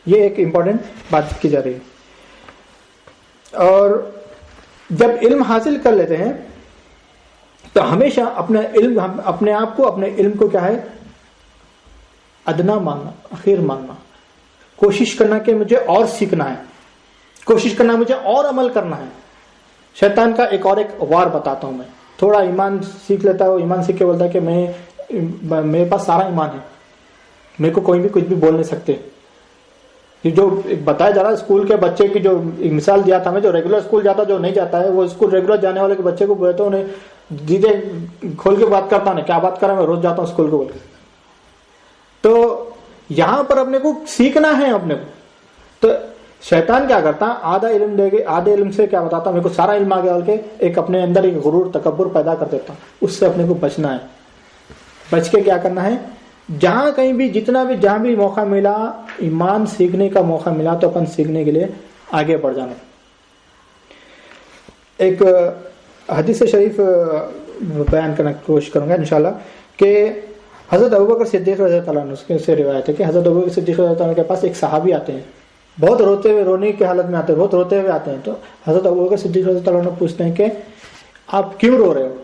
Speaker 1: یہ ایک امپورٹنٹ بات کی جا رہی ہے. اور جب علم حاصل کر لیتے ہیں تو ہمیشہ اپنے آپ کو, اپنے علم کو کیا ہے, ادنا ماننا, اخیر ماننا, کوشش کرنا کہ مجھے اور سیکھنا ہے, کوشش کرنا مجھے اور عمل کرنا ہے. شیطان کا ایک وار بتاتا ہوں میں. تھوڑا ایمان سیکھ لیتا ہے, وہ ایمان سیکھ کے بولتا ہے کہ میرے پاس سارا ایمان ہے, میرے کو کوئی بھی کچھ بھی بول نہیں سکتے, جو بتایا جا رہا ہے اسکول کے بچے کی جو مثال دیا تھا ہمیں, جو ریگولر اسکول جاتا جو نہیں جاتا ہے, وہ اسکول ریگولر جانے والے کے بچے کو بولے تو انہیں دیدے کھول کے بات کرتا ہے, کیا بات کر رہا ہے, میں روز جاتا ہوں اسکول کو بول کے. تو یہاں پر اپنے کو سیکھنا ہے اپنے کو. تو شیطان کیا کرتا, آدھا علم دے کے آدھے علم سے کیا بتاتا, میرے کو سارا علم آ گیا بول کے ایک اپنے اندر ایک غرور تکبر پیدا کر دیتا. اس سے اپنے کو بچنا ہے. بچ کے کیا کرنا ہے, جہاں کہیں بھی جتنا بھی جہاں بھی موقع ملا, ایمان سیکھنے کا موقع ملا تو اپن سیکھنے کے لیے آگے بڑھ جانا. ایک حدیث شریف بیان کرنے کی کوشش کروں گا انشاءاللہ کہ حضرت ابوبکر صدیق رضی اللہ عنہ سے روایت ہے کہ حضرت ابوبکر صدیق رضی اللہ عنہ کے پاس ایک صحابی آتے ہیں, بہت روتے ہوئے, رونے کی حالت میں آتے ہیں, بہت روتے ہوئے آتے ہیں. تو حضرت ابوبکر صدیق رضی اللہ عنہ پوچھتے ہیں کہ آپ کیوں رو رہے ہو؟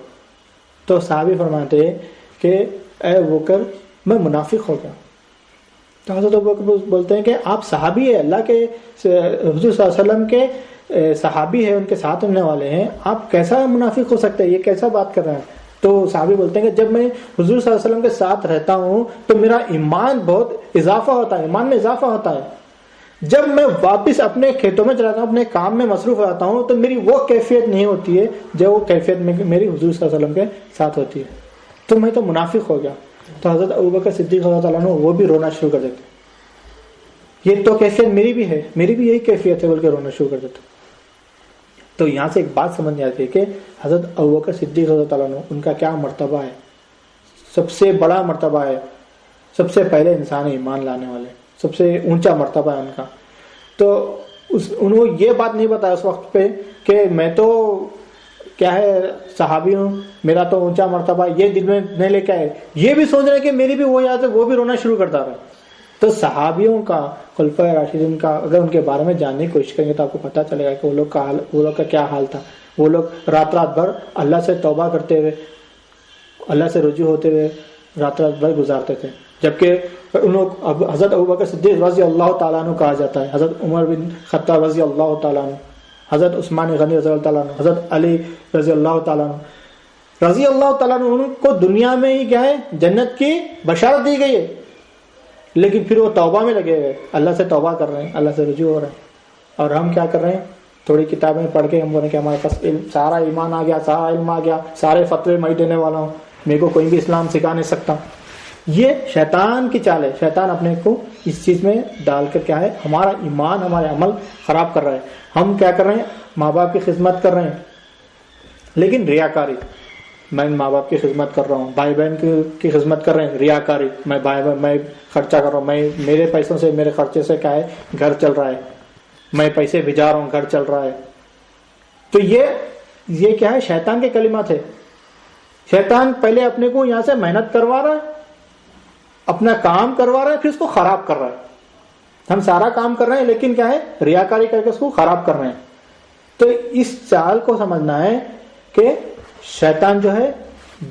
Speaker 1: تو صحابی فرماتے ہیں کہ اے ابوبکر میں منافق ہو گیا. تو حضرت ابوبکر بولتے ہیں کہ آپ صحابی ہے, اللہ کے حضور صلی اللہ علیہ وسلم کے صحابی ہے, ان کے ساتھ رہنے والے ہیں, آپ کیسا منافق ہو سکتے ہیں, یہ کیسا بات کر رہے ہیں؟ تو صحابی بولتے ہیں کہ جب میں حضور صلی اللہ علیہ وسلم کے ساتھ رہتا ہوں تو میرا ایمان بہت اضافہ ہوتا ہے, ایمان میں اضافہ ہوتا ہے. جب میں واپس اپنے کھیتوں میں چلاتا ہوں, اپنے کام میں مصروف ہو جاتا ہوں, تو میری وہ کیفیت نہیں ہوتی ہے جو وہ کیفیت میں میری حضور صلی اللہ علیہ وسلم کے ساتھ ہوتی ہے. تو میں تو منافق ہو گیا. تو حضرت ابوبکر صدیق رضی اللہ عنہ وہ بھی رونا شروع کر دیتے, یہ تو کیفیت میری بھی ہے, میری بھی یہی کیفیت ہے بول کے رونا شروع کر دیتے. تو یہاں سے ایک بات سمجھ میں آتی ہے کہ حضرت ابوبکر صدیق رضی اللہ عنہ ان کا کیا مرتبہ ہے, سب سے بڑا مرتبہ ہے, سب سے پہلے انسان ایمان لانے والے, سب سے اونچا مرتبہ ہے ان کا. تو انہوں یہ بات نہیں بتایا اس وقت پہ کہ میں تو کیا ہے صحابی ہوں, میرا تو اونچا مرتبہ, یہ دل میں نہیں لے کے آئے, یہ بھی سوچ رہے کہ میری بھی وہ یاد ہے, وہ بھی رونا شروع کرتا رہا. تو صحابیوں کا, خلفائے راشدین کا اگر ان کے بارے میں جاننے کی کوشش کریں گے تو آپ کو پتہ چلے گا کہ وہ لوگ کا کیا حال تھا. وہ لوگ رات بھر اللہ سے توبہ کرتے ہوئے, اللہ سے رجوع ہوتے ہوئے رات بھر گزارتے تھے. جبکہ ان لوگ حضرت ابوبکر صدیق رضی اللہ تعالیٰ عنہ کہا جاتا ہے, حضرت عمر بن خطاب رضی اللہ تعالیٰ عنہ, حضرت عثمان غنی رضی اللہ تعالیٰ عنہ, حضرت علی رضی اللہ تعالیٰ عنہ, رضی اللہ تعالیٰ عنہ کو دنیا میں ہی کیا ہے جنت کی بشارت دی گئی ہے, لیکن پھر وہ توبہ میں لگے ہوئے, اللہ سے توبہ کر رہے ہیں, اللہ سے رجوع ہو رہے ہیں. اور ہم کیا کر رہے ہیں, تھوڑی کتابیں پڑھ کے ہم بولیں کہ ہمارے پاس سارا ایمان آ گیا, سارا علم آ گیا, سارے فتوے میں دینے والا ہوں, میرے کو کوئی بھی اسلام سکھا نہیں سکتا. یہ شیطان کی چال ہے. شیطان اپنے کو اس چیز میں ڈال کر کیا ہے ہمارا ایمان, ہمارے عمل خراب کر رہا ہے. ہم کیا کر رہے ہیں, ماں باپ کی خدمت کر رہے ہیں لیکن ریاکاری, میں ماں باپ کی خدمت کر رہا ہوں, بھائی بہن کی خدمت کر رہے ہیں, ریاکاری, میں میں خرچہ کر رہا ہوں, میں میرے پیسوں سے, میرے خرچے سے کیا ہے گھر چل رہا ہے, میں پیسے بھیجا رہا ہوں, گھر چل رہا ہے. تو یہ کیا ہے شیطان کے کلمات ہے. شیطان پہلے اپنے کو یہاں سے محنت کروا رہا ہے, اپنا کام کروا رہا ہے, پھر اس کو خراب کر رہا ہے. ہم سارا کام کر رہے ہیں لیکن کیا ہے ریاکاری کر کے اس کو خراب کر رہے ہیں. تو اس چال کو سمجھنا ہے کہ شیطان جو ہے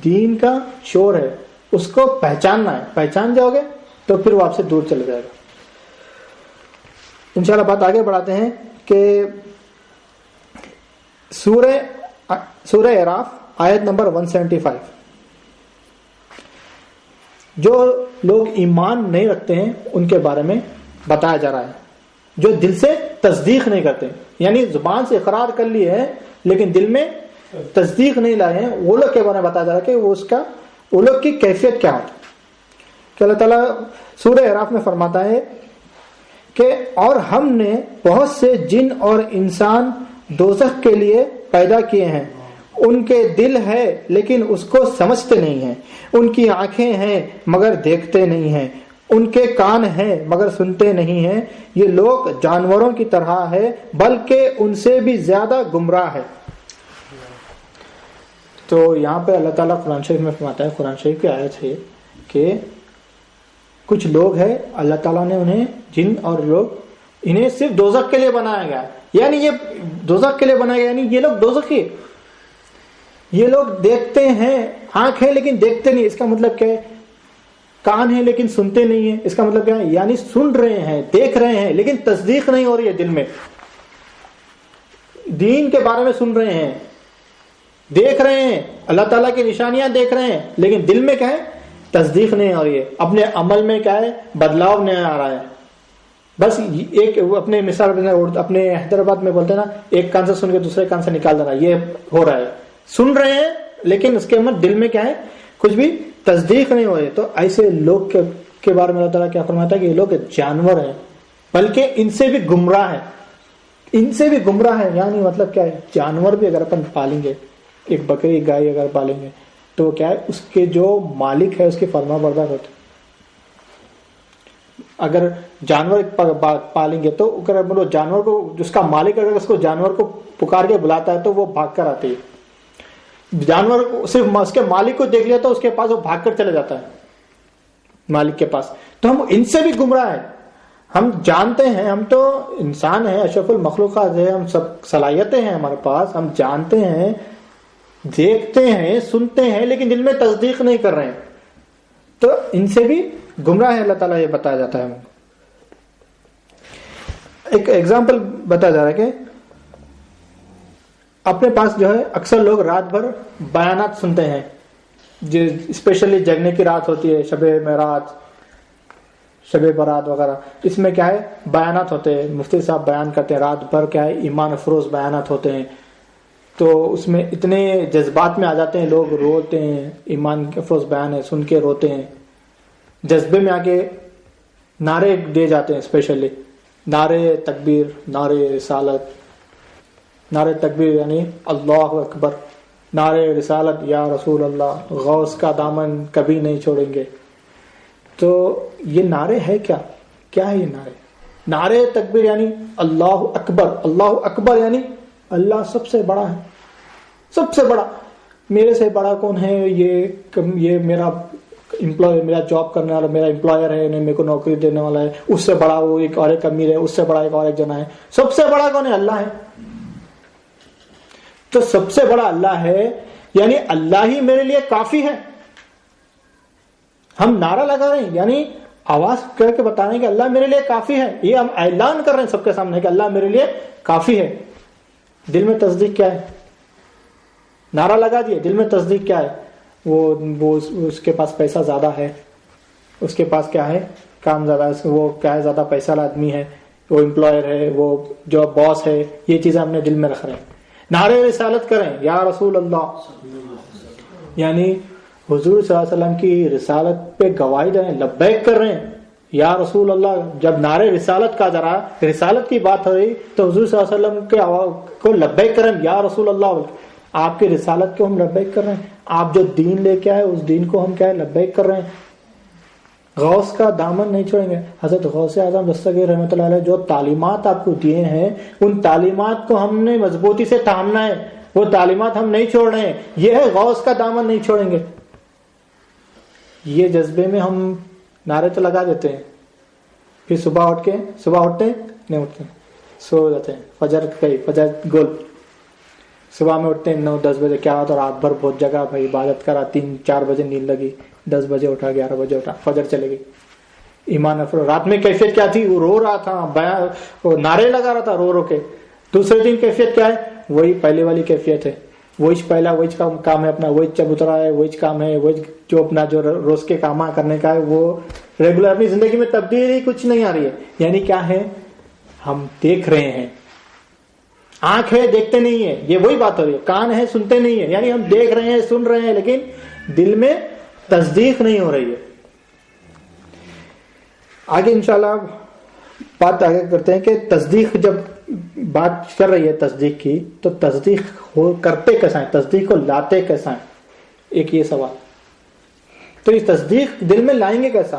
Speaker 1: دین کا شور ہے, اس کو پہچاننا ہے. پہچان جاؤ گے تو پھر وہ آپ سے دور چلے جائے گا. انشاءاللہ بات آگے بڑھاتے ہیں کہ سورہ اعراف آیت نمبر 175. جو لوگ ایمان نہیں رکھتے ہیں ان کے بارے میں بتایا جا رہا ہے, جو دل سے تصدیق نہیں کرتے, یعنی زبان سے اقرار کر لیے ہیں لیکن دل میں تصدیق نہیں لائے ہیں, وہ لوگ کے بارے میں بتایا جا رہا ہے کہ وہ لوگ کی کیفیت کیا ہوتی. کہ اللہ تعالیٰ سورہ اعراف میں فرماتا ہے کہ اور ہم نے بہت سے جن اور انسان دوزخ کے لیے پیدا کیے ہیں, ان کے دل ہے لیکن اس کو سمجھتے نہیں ہیں, ان کی آنکھیں ہیں مگر دیکھتے نہیں ہیں, ان کے کان ہیں مگر سنتے نہیں ہیں, یہ لوگ جانوروں کی طرح ہے بلکہ ان سے بھی زیادہ گمراہ ہے. تو یہاں پہ اللہ تعالیٰ قرآن شریف میں فرماتا ہے, قرآن شریف کی آیت ہے کہ کچھ لوگ ہیں اللہ تعالیٰ نے انہیں, جن اور لوگ, انہیں صرف دوزخ کے لیے بنایا گیا, یعنی یہ دوزخ کے لیے بنایا گیا, یعنی یہ لوگ دوزخی, یہ لوگ دیکھتے ہیں, آنکھ ہے لیکن دیکھتے نہیں. اس کا مطلب کیا ہے, کان ہے لیکن سنتے نہیں ہیں. اس کا مطلب کیا ہے, یعنی سن رہے ہیں, دیکھ رہے ہیں لیکن تصدیق نہیں ہو رہی ہے دل میں. دین کے بارے میں سن رہے ہیں, دیکھ رہے ہیں, اللہ تعالیٰ کی نشانیاں دیکھ رہے ہیں لیکن دل میں کیا ہے تصدیق نہیں ہو رہی ہے, اپنے عمل میں کیا ہے بدلاؤ نہیں آ رہا ہے. بس ایک اپنے مثال اپنے حیدرآباد میں بولتے ہیں نا، ایک کان سے سن کے دوسرے کان سے نکال دینا، یہ ہو رہا ہے. سن رہے ہیں لیکن اس کے دل میں کیا ہے، کچھ بھی تصدیق نہیں ہو رہی. تو ایسے لوگ کے بارے میں اللہ تعالیٰ کیا فرماتا ہے کہ یہ لوگ جانور ہیں، بلکہ ان سے بھی گمراہ ہیں. ان سے بھی گمراہ ہے یعنی مطلب کیا ہے، جانور بھی اگر اپن پالیں گے، ایک بکری گائے اگر پالیں گے تو کیا ہے، اس کے جو مالک ہے اس کے فرما بردار ہوتے. اگر جانور پالیں گے تو اگر جانور کو، جس کا مالک اگر اس کو جانور کو پکار کے بلاتا ہے تو وہ بھاگ کر آتے ہے. جانور صرف اس کے مالک کو دیکھ لیا تو اس کے پاس وہ بھاگ کر چلے جاتا ہے مالک کے پاس. تو ہم ان سے بھی گمراہ ہیں. ہم جانتے ہیں، ہم تو انسان ہیں، اشرف المخلوقات ہے، ہم سب صلاحیتیں ہیں ہمارے پاس، ہم جانتے ہیں، دیکھتے ہیں، سنتے ہیں، لیکن دل میں تصدیق نہیں کر رہے ہیں. تو ان سے بھی گمراہ ہے، اللہ تعالیٰ یہ بتایا جاتا ہے. ایک ایگزامپل بتایا جا رہا ہے کہ اپنے پاس جو ہے اکثر لوگ رات بھر بیانات سنتے ہیں، جو اسپیشلی جگنے کی رات ہوتی ہے، شب معراج، شب برات وغیرہ، اس میں کیا ہے بیانات ہوتے ہیں، مفتی صاحب بیان کرتے ہیں رات بھر، کیا ہے ایمان افروز بیانات ہوتے ہیں. تو اس میں اتنے جذبات میں آ جاتے ہیں، لوگ روتے ہیں، ایمان افروز بیان ہے سن کے روتے ہیں، جذبے میں آ کے نعرے دے جاتے ہیں، اسپیشلی نعرے تکبیر، نعرے رسالت. نعرے تکبیر یعنی اللہ اکبر، نعرے رسالت یا رسول اللہ، غوث کا دامن کبھی نہیں چھوڑیں گے. تو یہ نعرے ہے کیا ہے یہ نعرے؟ نعرے تکبیر یعنی اللہ اکبر. اللہ اکبر یعنی اللہ سب سے بڑا ہے، سب سے بڑا، میرے سے بڑا کون ہے؟ یہ میرا امپلائی، میرا جاب کرنے والا میرا امپلائر ہے، میرے کو نوکری دینے والا ہے، اس سے بڑا وہ ایک اور ایک امیر ہے، اس سے بڑا ایک اور ایک جنا ہے. سب سے بڑا کون ہے؟ اللہ ہے. تو سب سے بڑا اللہ ہے یعنی اللہ ہی میرے لیے کافی ہے. ہم نعرہ لگا رہے ہیں یعنی آواز کر کے بتا رہے ہیں کہ اللہ میرے لیے کافی ہے. یہ ہم اعلان کر رہے ہیں سب کے سامنے کہ اللہ میرے لیے کافی ہے. دل میں تصدیق کیا ہے؟ نعرہ لگا دیے، دل میں تصدیق کیا ہے؟ وہ اس کے پاس پیسہ زیادہ ہے، اس کے پاس کیا ہے کام زیادہ ہے، وہ کیا ہے زیادہ پیسہ والا آدمی ہے، وہ امپلائر ہے، وہ جو باس ہے. یہ چیزیں ہم نے دل میں رکھ رہے ہیں. نعرے رسالت کریں یا رسول اللہ یعنی حضور صلی اللہ علیہ وسلم کی رسالت پہ گواہی دیں، لبیک کر رہے ہیں یا رسول اللہ. جب نعرے رسالت کا ذرا رسالت کی بات ہو رہی تو حضور صلی اللہ علیہ وسلم کے آواز کو لبیک کریں یا رسول اللہ. آپ کی رسالت کو ہم لبیک کر رہے ہیں، آپ جو دین لے کے آئے اس دین کو ہم کیا ہے لبیک کر رہے ہیں. غوث کا دامن نہیں چھوڑیں گے. حضرت غوث اعظم دستگیر رحمۃ اللہ علیہ جو تعلیمات آپ کو دیے ہیں ان تعلیمات کو ہم نے مضبوطی سے تھامنا ہے، وہ تعلیمات ہم نہیں چھوڑ رہے ہیں. یہ ہے غوث کا دامن نہیں چھوڑیں گے. یہ جذبے میں ہم نعرے تو لگا دیتے ہیں، پھر صبح اٹھتے ہیں نہیں اٹھتے، سو جاتے ہیں. فجر گول، صبح میں اٹھتے ہیں 9-10 بجے، کیا ہوتا رات بھر بہت جگہ بھائی عبادت کرا، 3-4 بجے نیند لگی، 10 بجے اٹھا، 11 بجے اٹھا، فجر چلے گئی. ایمان افروز. رات میں کیفیت کیا تھی؟ وہ رو رہا تھا، وہ نعرے لگا رہا تھا رو رو کے. دوسرے دن کیفیت کیا ہے؟ وہی پہلے والی کیفیت ہے، وہی پہلا وہی کام ہے اپنا، وہی چبوترا ہے، وہی کام ہے، وہی جو اپنا جو روز کے کام کرنے کا ہے وہ ریگولر. اپنی زندگی میں تبدیلی کچھ نہیں آ رہی ہے. یعنی کیا ہے؟ ہم دیکھ رہے ہیں، آنکھ ہے دیکھتے نہیں ہے، یہ وہی بات ہو رہی ہے. کان ہے سنتے نہیں ہے، یعنی ہم دیکھ رہے ہیں سن رہے ہیں لیکن دل میں تصدیق نہیں ہو رہی ہے. آگے انشاءاللہ بات آگے کرتے ہیں کہ تصدیق، جب بات کر رہی ہے تصدیق کی تو تصدیق کرتے کیسا ہے، تصدیق کو لاتے کیسا ہے، ایک یہ سوال. تو یہ تصدیق دل میں لائیں گے کیسا؟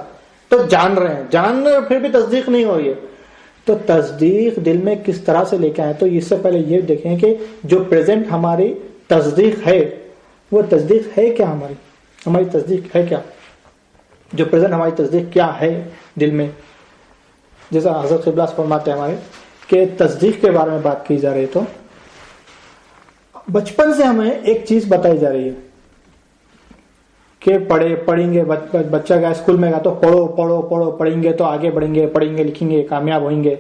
Speaker 1: تو جان رہے ہیں، جان رہے پھر بھی تصدیق نہیں ہو رہی ہے. تو تصدیق دل میں کس طرح سے لے کے آئے؟ تو اس سے پہلے یہ دیکھیں کہ جو پریزنٹ ہماری تصدیق ہے وہ تصدیق ہے کیا؟ ہماری تصدیق ہے کیا؟ جو پریزنٹ ہماری تصدیق کیا ہے دل میں؟ جیسا حضرت قبلہ فرماتے ہیں ہمارے کہ تصدیق کے بارے میں بات کی جا رہی ہے تو بچپن سے ہمیں ایک چیز بتائی جا رہی ہے کہ پڑھیں گے. بچہ گیا اسکول میں گیا تو پڑھو پڑھو پڑھو، پڑھیں گے تو آگے بڑھیں گے، پڑھیں گے لکھیں گے کامیاب ہوئیں گے،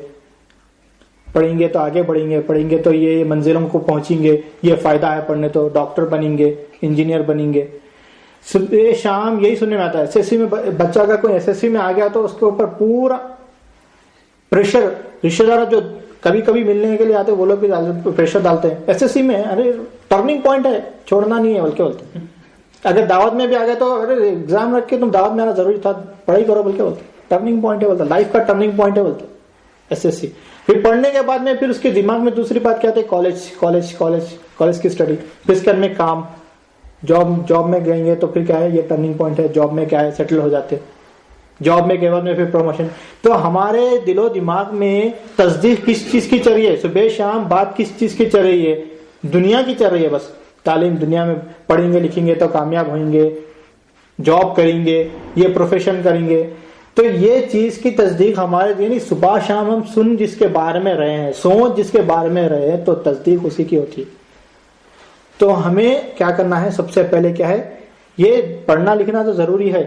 Speaker 1: پڑھیں گے تو آگے بڑھیں گے، پڑھیں گے تو یہ منزلوں کو پہنچیں گے، یہ فائدہ ہے پڑھنے تو، ڈاکٹر بنیں گے، انجینئر بنیں گے. شام یہی سننے میں آتا ہے. ایس ایس سی میں بچہ اگر کوئی ایس ایس سی میں آ گیا تو اس کے اوپر پورا پریشر رشتے دار جو کبھی کبھی ملنے کے لیے آتے وہ لوگ بھی پریشر ڈالتے ہیں. SSC میں ارے ٹرننگ پوائنٹ ہے, چھوڑنا نہیں ہے بلکہ بولتے ہیں. اگر دعوت میں بھی آ گئے تو ارے ایگزام رکھ کے تم دعوت میں آنا ضروری تھا, پڑھائی کرو بلکہ بولتے. ٹرننگ پوائنٹ ہے بولتا, لائف کا ٹرننگ پوائنٹ ہے بولتے SSC. پھر پڑھنے کے بعد میں پھر اس کے دماغ میں دوسری بات کیا ہے, کالج کی اسٹڈی, پھر اس کے میں کام, جاب میں گئیں گے تو پھر کیا ہے, یہ ٹرننگ پوائنٹ ہے. جاب میں کیا ہے, سیٹل ہو جاتے, جاب میں کے بعد میں پھر پروموشن. تو ہمارے دل و دماغ میں تصدیق کس چیز کی چل رہی ہے, صبح شام بات کس چیز کی چل رہی ہے, دنیا کی چل رہی ہے. بس تعلیم, دنیا میں پڑھیں گے لکھیں گے تو کامیاب ہوئیں گے, جاب کریں گے, یہ پروفیشن کریں گے. تو یہ چیز کی تصدیق ہمارے, یعنی صبح شام ہم سن جس کے بارے میں رہے ہیں, سوچ جس کے بارے میں رہے ہیں, تو تصدیق اسی کی ہوتی ہے. تو ہمیں کیا کرنا ہے, سب سے پہلے کیا ہے, یہ پڑھنا لکھنا تو ضروری ہے,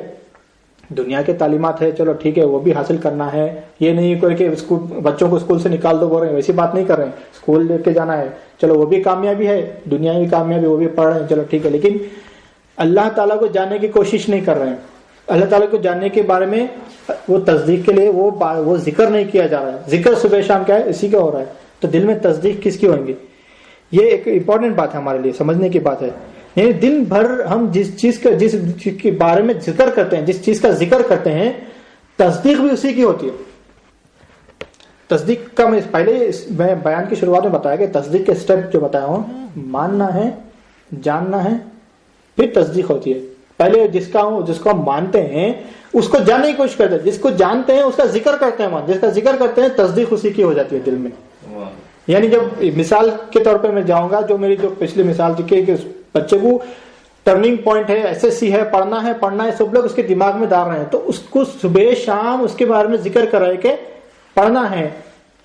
Speaker 1: دنیا کے تعلیمات ہے, چلو ٹھیک ہے وہ بھی حاصل کرنا ہے. یہ نہیں کوئی کہ بچوں کو اسکول سے نکال دو بول رہے ہیں, ویسی بات نہیں کر رہے ہیں. اسکول لے کے جانا ہے, چلو وہ بھی کامیابی ہے, دنیاوی کامیابی, وہ بھی پڑھ رہے ہیں, چلو ٹھیک ہے. لیکن اللہ تعالیٰ کو جاننے کی کوشش نہیں کر رہے ہیں. اللہ تعالیٰ کو جاننے کے بارے میں وہ تصدیق کے لیے وہ ذکر نہیں کیا جا رہا ہے. ذکر صبح شام کیا ہے, اسی کا ہو رہا ہے. تو دل میں تصدیق کس کی ہوئیں گی, یہ ایک امپورٹنٹ بات ہے ہمارے لیے, سمجھنے کی بات ہے. یعنی دن بھر ہم جس چیز کے بارے میں ذکر کرتے ہیں, جس چیز کا ذکر کرتے ہیں, تصدیق بھی اسی کی ہوتی ہے. تصدیق کا میں پہلے میں بیان کی شروعات میں بتایا کہ تصدیق کے سٹیپ جو بتایا ہوں, ماننا ہے, جاننا ہے, پھر تصدیق ہوتی ہے. پہلے جس کو ہم مانتے ہیں اس کو جاننے کی کوشش کرتے ہیں, جس کو جانتے ہیں اس کا ذکر کرتے ہیں, جس کا ذکر کرتے ہیں تصدیق اسی کی ہو جاتی ہے دل میں. یعنی جب مثال کے طور پہ میں جاؤں گا, جو میری جو پچھلی مثال تھی کہ بچے کو ٹرننگ پوائنٹ ہے, SSC ہے, پڑھنا ہے, سب لوگ اس کے دماغ میں ڈال رہے ہیں, تو اس کو صبح شام اس کے بارے میں ذکر کر رہے ہیں کہ پڑھنا ہے,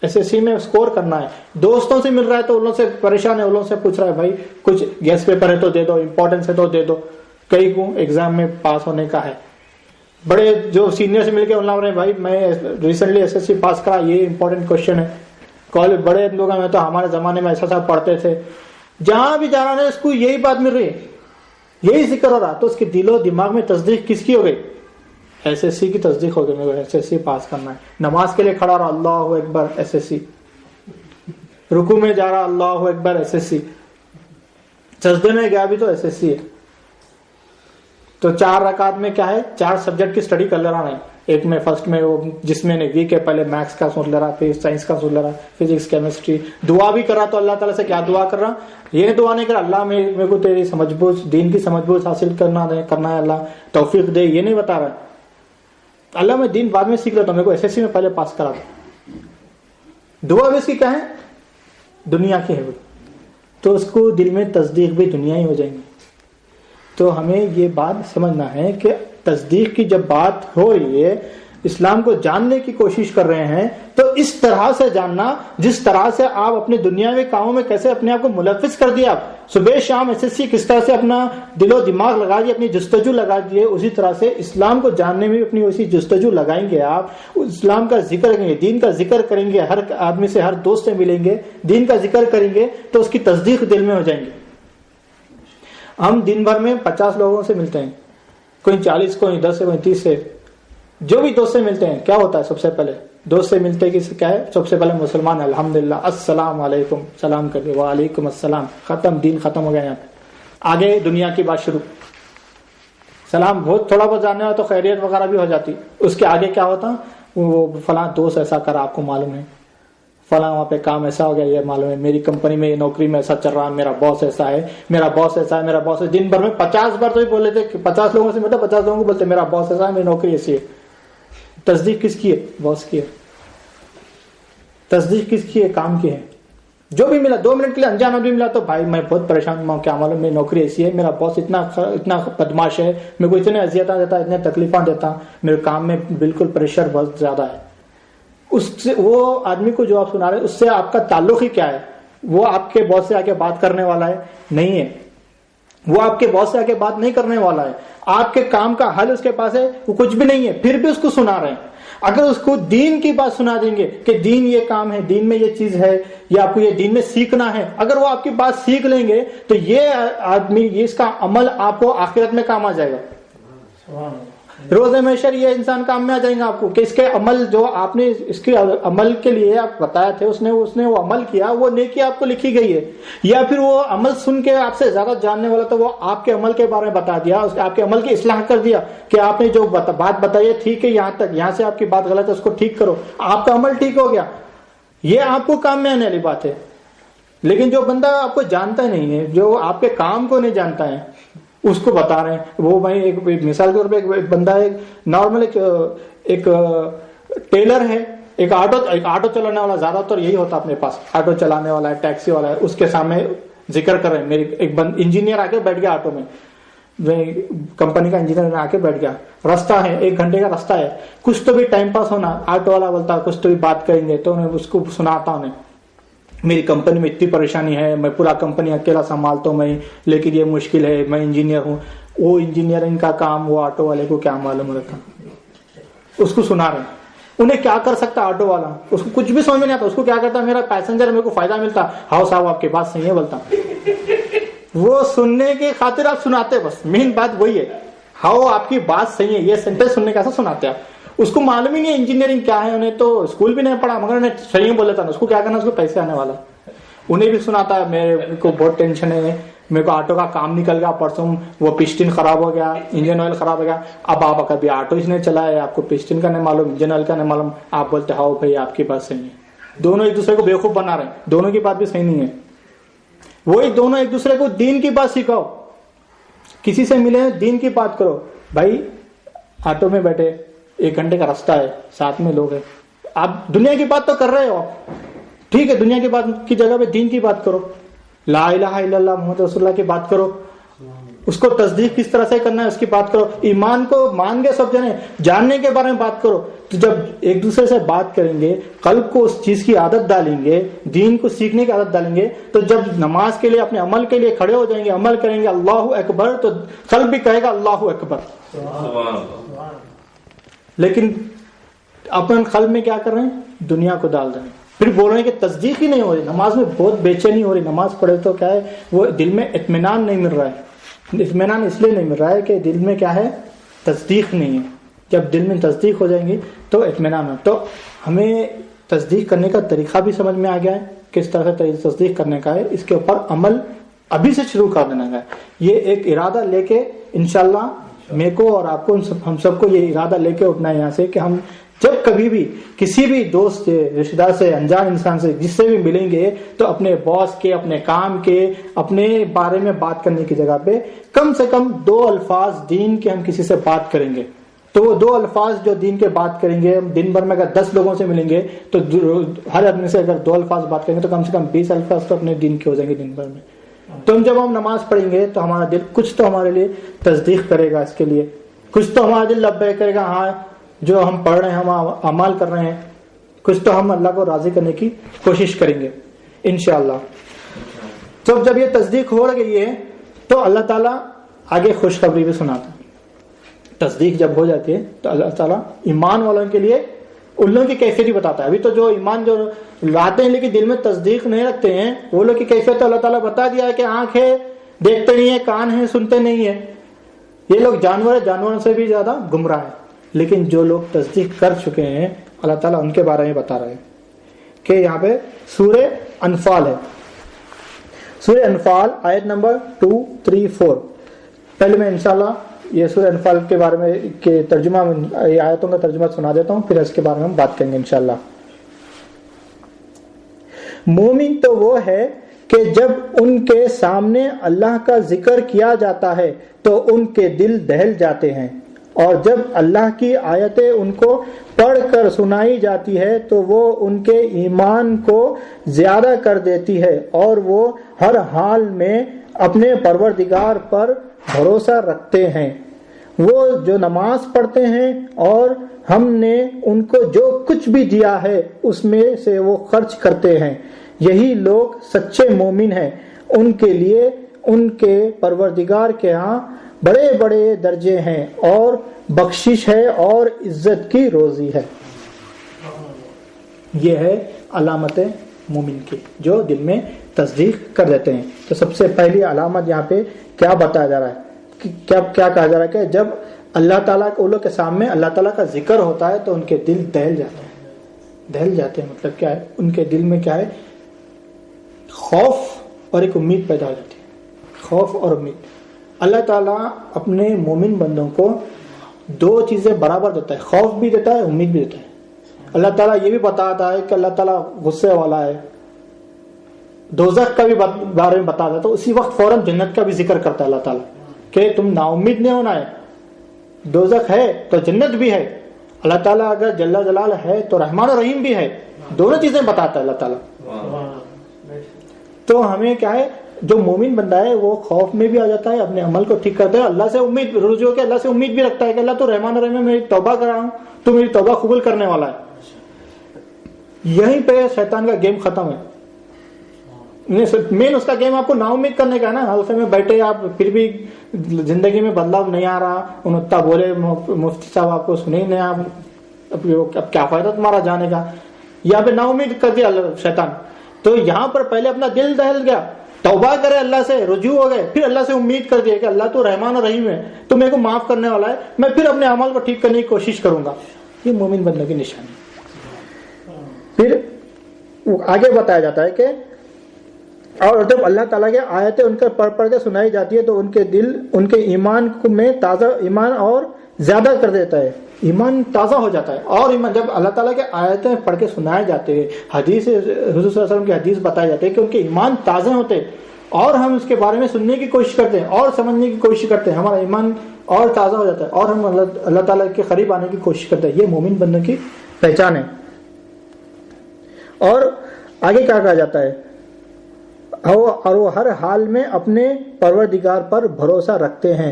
Speaker 1: SSC میں اسکور کرنا ہے. دوستوں سے مل رہا ہے تو ان لوگوں سے پریشان ہے, ان لوگوں سے پوچھ رہا ہے بھائی کچھ گیس پیپر ہے تو دے دو, امپورٹنس ہے تو دے دو, کئی کو ایگزام میں پاس ہونے کا ہے. بڑے جو سینئر سے مل کے بول رہے ہیں بھائی میں ریسنٹلی SSC پاس کرا, یہ امپورٹنٹ کوشچن ہے. کالج بڑے لوگ ہیں تو ہمارے زمانے میں ایسا سا پڑھتے تھے, جہاں بھی جا رہا ہے اس کو یہی بات مل رہی ہے, یہی ذکر ہو رہا. تو اس کے دل و دماغ میں تصدیق کس کی ہو گئی, SSC کی تصدیق ہو گئی, میرے کو SSC پاس کرنا ہے. نماز کے لیے کھڑا رہا, اللہ اکبر SSC, رکوع میں جا رہا, اللہ اکبر SSC, سجدے میں گیا بھی تو SSC ہے. تو 4 رکعت میں کیا ہے, 4 سبجیکٹ کی اسٹڈی کر لے رہا ہے. ایک میں فرسٹ میں وہ جس میں نے ویک ہے, پہلے میتھس کا سن لے رہا, پھر سائنس کا سن لے رہا, فزکس کیمسٹری. دعا بھی کر رہا تو اللہ تعالیٰ سے کیا دعا کر رہا, یہ دعا نہیں کر رہا اللہ میرے کو تیری سمجھ بوجھ, دین کی سمجھ بوجھ حاصل کرنا ہے, اللہ توفیق دے, یہ نہیں بتا رہا اللہ میں دین بعد میں سیکھ لیتا ہوں, میرے کو SSC میں پہلے پاس کرا تھا. دعا بھی اس کی کیا ہے, دنیا کی ہے, تو اس کو دل میں تصدیق بھی دنیا ہی ہو جائیں گی. تو ہمیں یہ بات سمجھنا ہے کہ تصدیق کی جب بات ہو رہی ہے, اسلام کو جاننے کی کوشش کر رہے ہیں, تو اس طرح سے جاننا جس طرح سے آپ اپنے دنیاوی کاموں میں کیسے اپنے آپ کو ملوث کر دیا, آپ صبح شام SSC کس طرح سے اپنا دل و دماغ لگا دیے, اپنی جستجو لگا دیے, اسی طرح سے اسلام کو جاننے میں بھی اپنی اسی جستجو لگائیں گے. آپ اسلام کا ذکر کریں گے, دین کا ذکر کریں گے, ہر آدمی سے, ہر دوست سے ملیں گے, دین کا ذکر کریں گے, تو اس کی تصدیق دل میں ہو جائیں گے. ہم دن بھر میں 50 لوگوں سے ملتے ہیں, کوئی 40, کوئی 10 سے, کوئی 30 سے, جو بھی دوست سے ملتے ہیں, کیا ہوتا ہے سب سے پہلے دوست سے ملتے کہ کیا ہے, سب سے پہلے مسلمان الحمدللہ, السلام علیکم, سلام کر دے, وعلیکم السلام, ختم, دین ختم ہو گیا. یہاں پہ آگے دنیا کی بات شروع, سلام بہت تھوڑا بہت جاننے ہو تو خیریت وغیرہ بھی ہو جاتی. اس کے آگے کیا ہوتا, وہ فلاں دوست ایسا کرا, آپ کو معلوم ہے, فلاں وہاں پہ کام ایسا ہو گیا, یہ معلوم ہے, میری کمپنی میں نوکری میں ایسا چل رہا ہے, میرا باس ایسا ہے, میرا باس ایسا ہے, میرا باس. دن بھر میں 50 بار تو ہی بول لیتے, 50 لوگوں سے مطلب 50 لوگوں کو بولتے میرا باس ایسا ہے, میری نوکری ایسی ہے. تصدیق کس کی ہے, باس کی ہے. تصدیق کس کی ہے, کام کی ہے. جو بھی ملا 2 منٹ کے لیے انجان بھی ملا تو بھائی میں بہت پریشان ہوں, کیا معلوم میری نوکری ایسی ہے, میرا باس اتنا بدماش ہے, میرے کو اتنے اذیتیں دیتا, اتنے تکلیفیں دیتا, میرے کام میں بالکل پریشر بہت زیادہ ہے. اس سے وہ آدمی کو جو آپ سنا رہے ہیں اس سے آپ کا تعلق ہی کیا ہے, وہ آپ کے باس سے آ کے بات کرنے والا ہے نہیں ہے, وہ آپ کے باس سے آ کے بات نہیں کرنے والا ہے, آپ کے کام کا حل اس کے پاس ہے وہ کچھ بھی نہیں ہے, پھر بھی اس کو سنا رہے ہیں. اگر اس کو دین کی بات سنا دیں گے کہ دین یہ کام ہے, دین میں یہ چیز ہے, یا آپ کو یہ دین میں سیکھنا ہے, اگر وہ آپ کی بات سیکھ لیں گے تو یہ آدمی, یہ اس کا عمل آپ کو آخرت میں کام آ جائے گا. روز محشر یہ انسان کام میں آ جائیں گے آپ کو کہ اس کے عمل جو آپ نے اس کے عمل کے لیے آپ بتایا تھے، اس نے وہ عمل کیا، وہ نیکی آپ کو لکھی گئی ہے. یا پھر وہ عمل سن کے آپ سے زیادہ جاننے والا تو وہ آپ کے عمل کے بارے میں بتا دیا، آپ کے عمل کی اصلاح کر دیا کہ آپ نے جو بات بتائی ہے ٹھیک ہے، یہاں تک، یہاں سے آپ کی بات غلط ہے، اس کو ٹھیک کرو، آپ کا عمل ٹھیک ہو گیا. یہ آپ کو کام میں آنے والی بات ہے. لیکن جو بندہ آپ کو جانتا نہیں ہے، جو آپ کے کام کو نہیں جانتا ہے، اس کو بتا رہے ہیں. وہ میں ایک مثال کے طور پہ ایک بندہ ہے نارمل، ایک ٹیلر ہے، ایک آٹو چلانے والا، زیادہ تر یہی ہوتا اپنے پاس، آٹو چلانے والا ہے، ٹیکسی والا ہے، اس کے سامنے ذکر کر رہے ہیں. میری ایک انجینئر آ کے بیٹھ گیا آٹو میں، کمپنی کا انجینئر آ کے بیٹھ گیا، راستہ ہے 1 گھنٹے کا راستہ ہے، کچھ تو بھی ٹائم پاس ہونا. آٹو والا بولتا کچھ تو بھی بات کریں گے، تو میں اس کو سناتا ہوں، میری کمپنی میں اتنی پریشانی ہے، میں پورا کمپنی اکیلا سنبھالتا ہوں میں، لیکن یہ مشکل ہے، میں انجینئر ہوں. وہ انجینئرنگ کا کام وہ آٹو والے کو کیا معلوم رہتا، اس کو سنا رہے ہیں. انہیں کیا کر سکتا آٹو والا، اس کو کچھ بھی سمجھ میں نہیں آتا. اس کو کیا کرتا، میرا پیسنجر میرے کو فائدہ ملتا، ہاؤ صاحب آپ کی بات صحیح ہے بولتا. وہ سننے کی خاطر آپ سناتے، بس مین بات وہی ہے، ہاؤ آپ کی بات صحیح ہے، یہ سینٹینس سننے کیسا سناتے آپ. اس کو معلوم ہی نہیں انجینئرنگ کیا ہے، انہیں تو اسکول بھی نہیں پڑھا، مگر انہیں صحیح بولے تھا. اس کو کیا کرنا، اس کو پیسے آنے والا. انہیں بھی سناتا ہے میرے کو بہت ٹینشن ہے، میرے کو آٹو کا کام نکل گیا پرسوں، وہ پسٹن خراب ہو گیا، انجن آئل خراب ہو گیا. اب آپ کبھی آٹو اس نے چلایا، آپ کو پسٹن کا نہیں معلوم، انجن آئل کا نہیں معلوم، آپ بولتے ہاؤ بھائی آپ کی بات صحیح ہے. دونوں ایک دوسرے کو بیوقوف بنا رہے ہیں، دونوں کی بات بھی صحیح نہیں ہے. وہی دونوں ایک دوسرے کو دین کی بات سکھاؤ. کسی سے ملے دین کی بات کرو. بھائی آٹو میں بیٹھے 1 گھنٹے کا راستہ ہے، ساتھ میں لوگ ہیں، آپ دنیا کی بات تو کر رہے ہو، ٹھیک ہے، دنیا کی بات کی جگہ پہ دین کی بات کرو، لا الہ الا اللہ محمد رسول اللہ کی بات کرو. اس کو تصدیق کس طرح سے کرنا ہے اس کی بات کرو. ایمان کو مان گے سب جنے، جاننے کے بارے میں بات کرو. تو جب ایک دوسرے سے بات کریں گے، قلب کو اس چیز کی عادت ڈالیں گے، دین کو سیکھنے کی عادت ڈالیں گے، تو جب نماز کے لیے اپنے عمل کے لیے کھڑے ہو جائیں گے، عمل کریں گے اللہ اکبر، تو قلب بھی کہے گا اللہ اکبر. لیکن اپنے قلب میں کیا کر رہے ہیں، دنیا کو ڈال رہے ہیں. پھر بول رہے ہیں کہ تصدیق ہی نہیں ہو رہی، نماز میں بہت بے چینی ہو رہی، نماز پڑھے تو کیا ہے، وہ دل میں اطمینان نہیں مل رہا ہے. اطمینان اس لیے نہیں مل رہا ہے کہ دل میں کیا ہے، تصدیق نہیں ہے. جب دل میں تصدیق ہو جائیں گی تو اطمینان ہو. تو ہمیں تصدیق کرنے کا طریقہ بھی سمجھ میں آ گیا ہے، کس طرح سے تصدیق کرنے کا ہے. اس کے اوپر عمل ابھی سے شروع کر دینا ہے. یہ ایک ارادہ لے کے انشاءاللہ میرے کو اور آپ کو، ہم سب کو یہ ارادہ لے کے اٹھنا ہے یہاں سے کہ ہم جب کبھی بھی کسی بھی دوست سے، رشتہ دار سے، انجان انسان سے، جس سے بھی ملیں گے، تو اپنے باس کے، اپنے کام کے، اپنے بارے میں بات کرنے کی جگہ پہ کم سے کم 2 الفاظ دین کے ہم کسی سے بات کریں گے. تو وہ 2 الفاظ جو دین کے بات کریں گے، دن بھر میں اگر 10 لوگوں سے ملیں گے تو ہر آدمی سے اگر 2 الفاظ بات کریں گے تو کم سے کم 20 الفاظ تو اپنے دین کے ہو جائیں گے دن بھر میں. تو جب ہم نماز پڑھیں گے تو ہمارا دل کچھ تو ہمارے لیے تصدیق کرے گا، اس کے لیے کچھ تو ہمارا دل لبیک کرے گا، ہاں جو ہم پڑھ رہے ہیں، ہم اعمال کر رہے ہیں، کچھ تو ہم اللہ کو راضی کرنے کی کوشش کریں گے انشاءاللہ. تو جب یہ تصدیق ہو گئی ہے تو اللہ تعالیٰ آگے خوشخبری بھی سناتا ہے. تصدیق جب ہو جاتی ہے تو اللہ تعالیٰ ایمان والوں کے لیے ان لوگوں کی کیفیت ہی بتاتا ہے. ابھی تو جو ایمان جو لاتے ہیں لیکن دل میں تصدیق نہیں رکھتے ہیں، وہ لوگ کی کیفیت تو اللہ تعالیٰ بتا دیا ہے کہ آنکھ ہے دیکھتے نہیں ہے، کان ہے سنتے نہیں ہے. یہ لوگ جانور ہیں، جانوروں سے بھی زیادہ گمراہ ہیں. لیکن جو لوگ تصدیق کر چکے ہیں اللہ تعالیٰ ان کے بارے میں بتا رہے ہیں کہ یہاں پہ سورہ انفال ہے. سورہ انفال آیت نمبر 2, 3, 4. پہلے میں انشاءاللہ یہ سورہ انفال کے بارے میں کہ ترجمہ، یہ آیتوں کا ترجمہ سنا دیتا ہوں، پھر اس کے بارے میں ہم بات کریں گے انشاءاللہ. مومن تو وہ ہے کہ جب ان کے سامنے اللہ کا ذکر کیا جاتا ہے تو ان کے دل دہل جاتے ہیں، اور جب اللہ کی آیتیں ان کو پڑھ کر سنائی جاتی ہے تو وہ ان کے ایمان کو زیادہ کر دیتی ہے، اور وہ ہر حال میں اپنے پروردگار پر بھروسہ رکھتے ہیں. وہ جو نماز پڑھتے ہیں اور ہم نے ان کو جو کچھ بھی دیا ہے اس میں سے وہ خرچ کرتے ہیں، یہی لوگ سچے مومن ہیں. ان کے لیے ان کے پروردگار کے ہاں بڑے بڑے درجے ہیں اور بخشش ہے اور عزت کی روزی ہے. یہ ہے علامت مومن کی جو دل میں تصدیق کر دیتے ہیں. تو سب سے پہلی علامت یہاں پہ کیا بتایا جا رہا ہے، کیا کہا جا رہا ہے کہ جب اللہ تعالیٰ کے ان لوگ کے سامنے اللہ تعالیٰ کا ذکر ہوتا ہے تو ان کے دل دہل جاتے ہیں. مطلب کیا ہے, ان کے دل میں کیا ہے, خوف اور ایک امید پیدا ہو جاتی ہے. خوف اور امید. اللہ تعالیٰ اپنے مومن بندوں کو دو چیزیں برابر دیتا ہے, خوف بھی دیتا ہے, امید بھی دیتا ہے. اللہ تعالیٰ یہ بھی بتاتا ہے کہ اللہ تعالیٰ غصے والا ہے, دوزخ کا بھی بارے میں بتاتا ہے, تو اسی وقت فوراً جنت کا بھی ذکر کرتا ہے اللہ تعالیٰ کہ تم نا امید نہیں ہونا ہے, دوزخ ہے تو جنت بھی ہے. اللہ تعالیٰ اگر جل جلال ہے تو رحمان و رحیم بھی ہے, دونوں چیزیں بتاتا ہے اللہ تعالیٰ. تو ہمیں کیا ہے, جو مومن بندہ ہے وہ خوف میں بھی آ جاتا ہے, اپنے عمل کو ٹھیک کرتا ہے, اللہ سے امید رجوع ہو کے اللہ سے امید بھی رکھتا ہے کہ اللہ تو رحمان و رحیم ہے, میری توبہ کر رہا ہوں, تو میری توبہ قبول کرنے والا ہے. یہیں پہ شیطان کا گیم ختم ہے. مین اس کا گیم آپ کو نا امید کرنے کا ہے نا. حلقے میں بیٹھے آپ پھر بھی زندگی میں بدلاؤ نہیں آ رہا, انتا بولے مفتی صاحب آپ کو سنے نہیں, اب کیا فائدہ تمہارا جانے کا. یہاں پہ نا امید کر دیا شیطان. تو یہاں پر پہلے اپنا دل دہل گیا, توبہ کرے, اللہ سے رجوع ہو گئے, پھر اللہ سے امید کر دیا کہ اللہ تو رحمان و رحیم ہے, تو میرے کو معاف کرنے والا ہے, میں پھر اپنے عمل کو ٹھیک کرنے کی کوشش کروں گا. یہ مومن بندوں کی نشانی. پھر آگے بتایا جاتا ہے کہ اور جب اللہ تعالیٰ کی آیتیں ان کے پڑھ کے سنائی جاتی ہے تو ان کے دل ان کے ایمان میں تازہ ایمان اور زیادہ کر دیتا ہے, ایمان تازہ ہو جاتا ہے. اور ایمان جب اللہ تعالیٰ کے آیتیں پڑھ کے سنائے جاتے ہیں, حدیث حضور صلی اللہ علیہ وسلم کی حدیث بتائی جاتی ہے کہ ان کے ایمان تازہ ہوتے ہیں, اور ہم اس کے بارے میں سننے کی کوشش کرتے ہیں اور سمجھنے کی کوشش کرتے ہیں, ہمارا ایمان اور تازہ ہو جاتا ہے اور ہم اللہ تعالیٰ کے قریب آنے کی کوشش کرتے ہیں. یہ مومن بندوں کی پہچان ہے. اور آگے کیا کہا جاتا ہے, اور وہ ہر حال میں اپنے پروردگار پر بھروسہ رکھتے ہیں,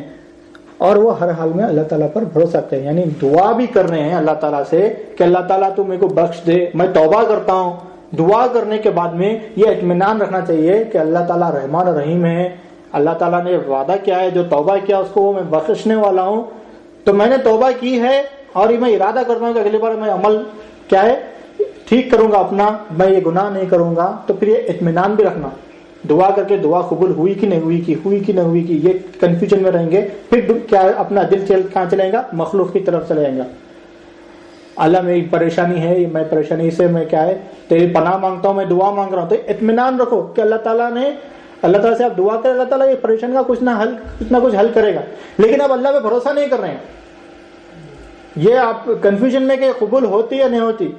Speaker 1: اور وہ ہر حال میں اللہ تعالیٰ پر بھروسہ رکھتے ہیں. یعنی دعا بھی کر رہے ہیں اللہ تعالیٰ سے کہ اللہ تعالیٰ تو میرے کو بخش دے, میں توبہ کرتا ہوں. دعا کرنے کے بعد میں یہ اطمینان رکھنا چاہیے کہ اللہ تعالیٰ رحمان و رحیم ہے, اللہ تعالیٰ نے وعدہ کیا ہے, جو توبہ کیا اس کو میں بخشنے والا ہوں. تو میں نے توبہ کی ہے اور میں ارادہ کرتا ہوں کہ اگلی بار میں عمل کیا ہے ٹھیک کروں گا اپنا, میں یہ گناہ نہیں کروں گا. تو پھر یہ اطمینان بھی رکھنا, دعا کر کے دعا قبول ہوئی کہ نہیں ہوئی, ہوئی کہ نہیں ہوئی کی, یہ کنفیوژن میں رہیں گے. پھر کیا اپنا دل کہاں چلے گا, مخلوق کی طرف چلے جائیں گا. اللہ میری پریشانی ہے, میں پریشانی سے میں کیا ہے تیری پناہ مانگتا ہوں, میں دعا مانگ رہا ہوں. تو اطمینان رکھو کہ اللہ تعالیٰ سے آپ دعا کریں, اللہ تعالیٰ یہ پریشانی کا کچھ نہ کچھ حل کرے گا. لیکن آپ اللہ پہ بھروسہ نہیں کر رہے ہیں, یہ آپ کنفیوژن میں کہ قبول ہوتی یا نہیں ہوتی.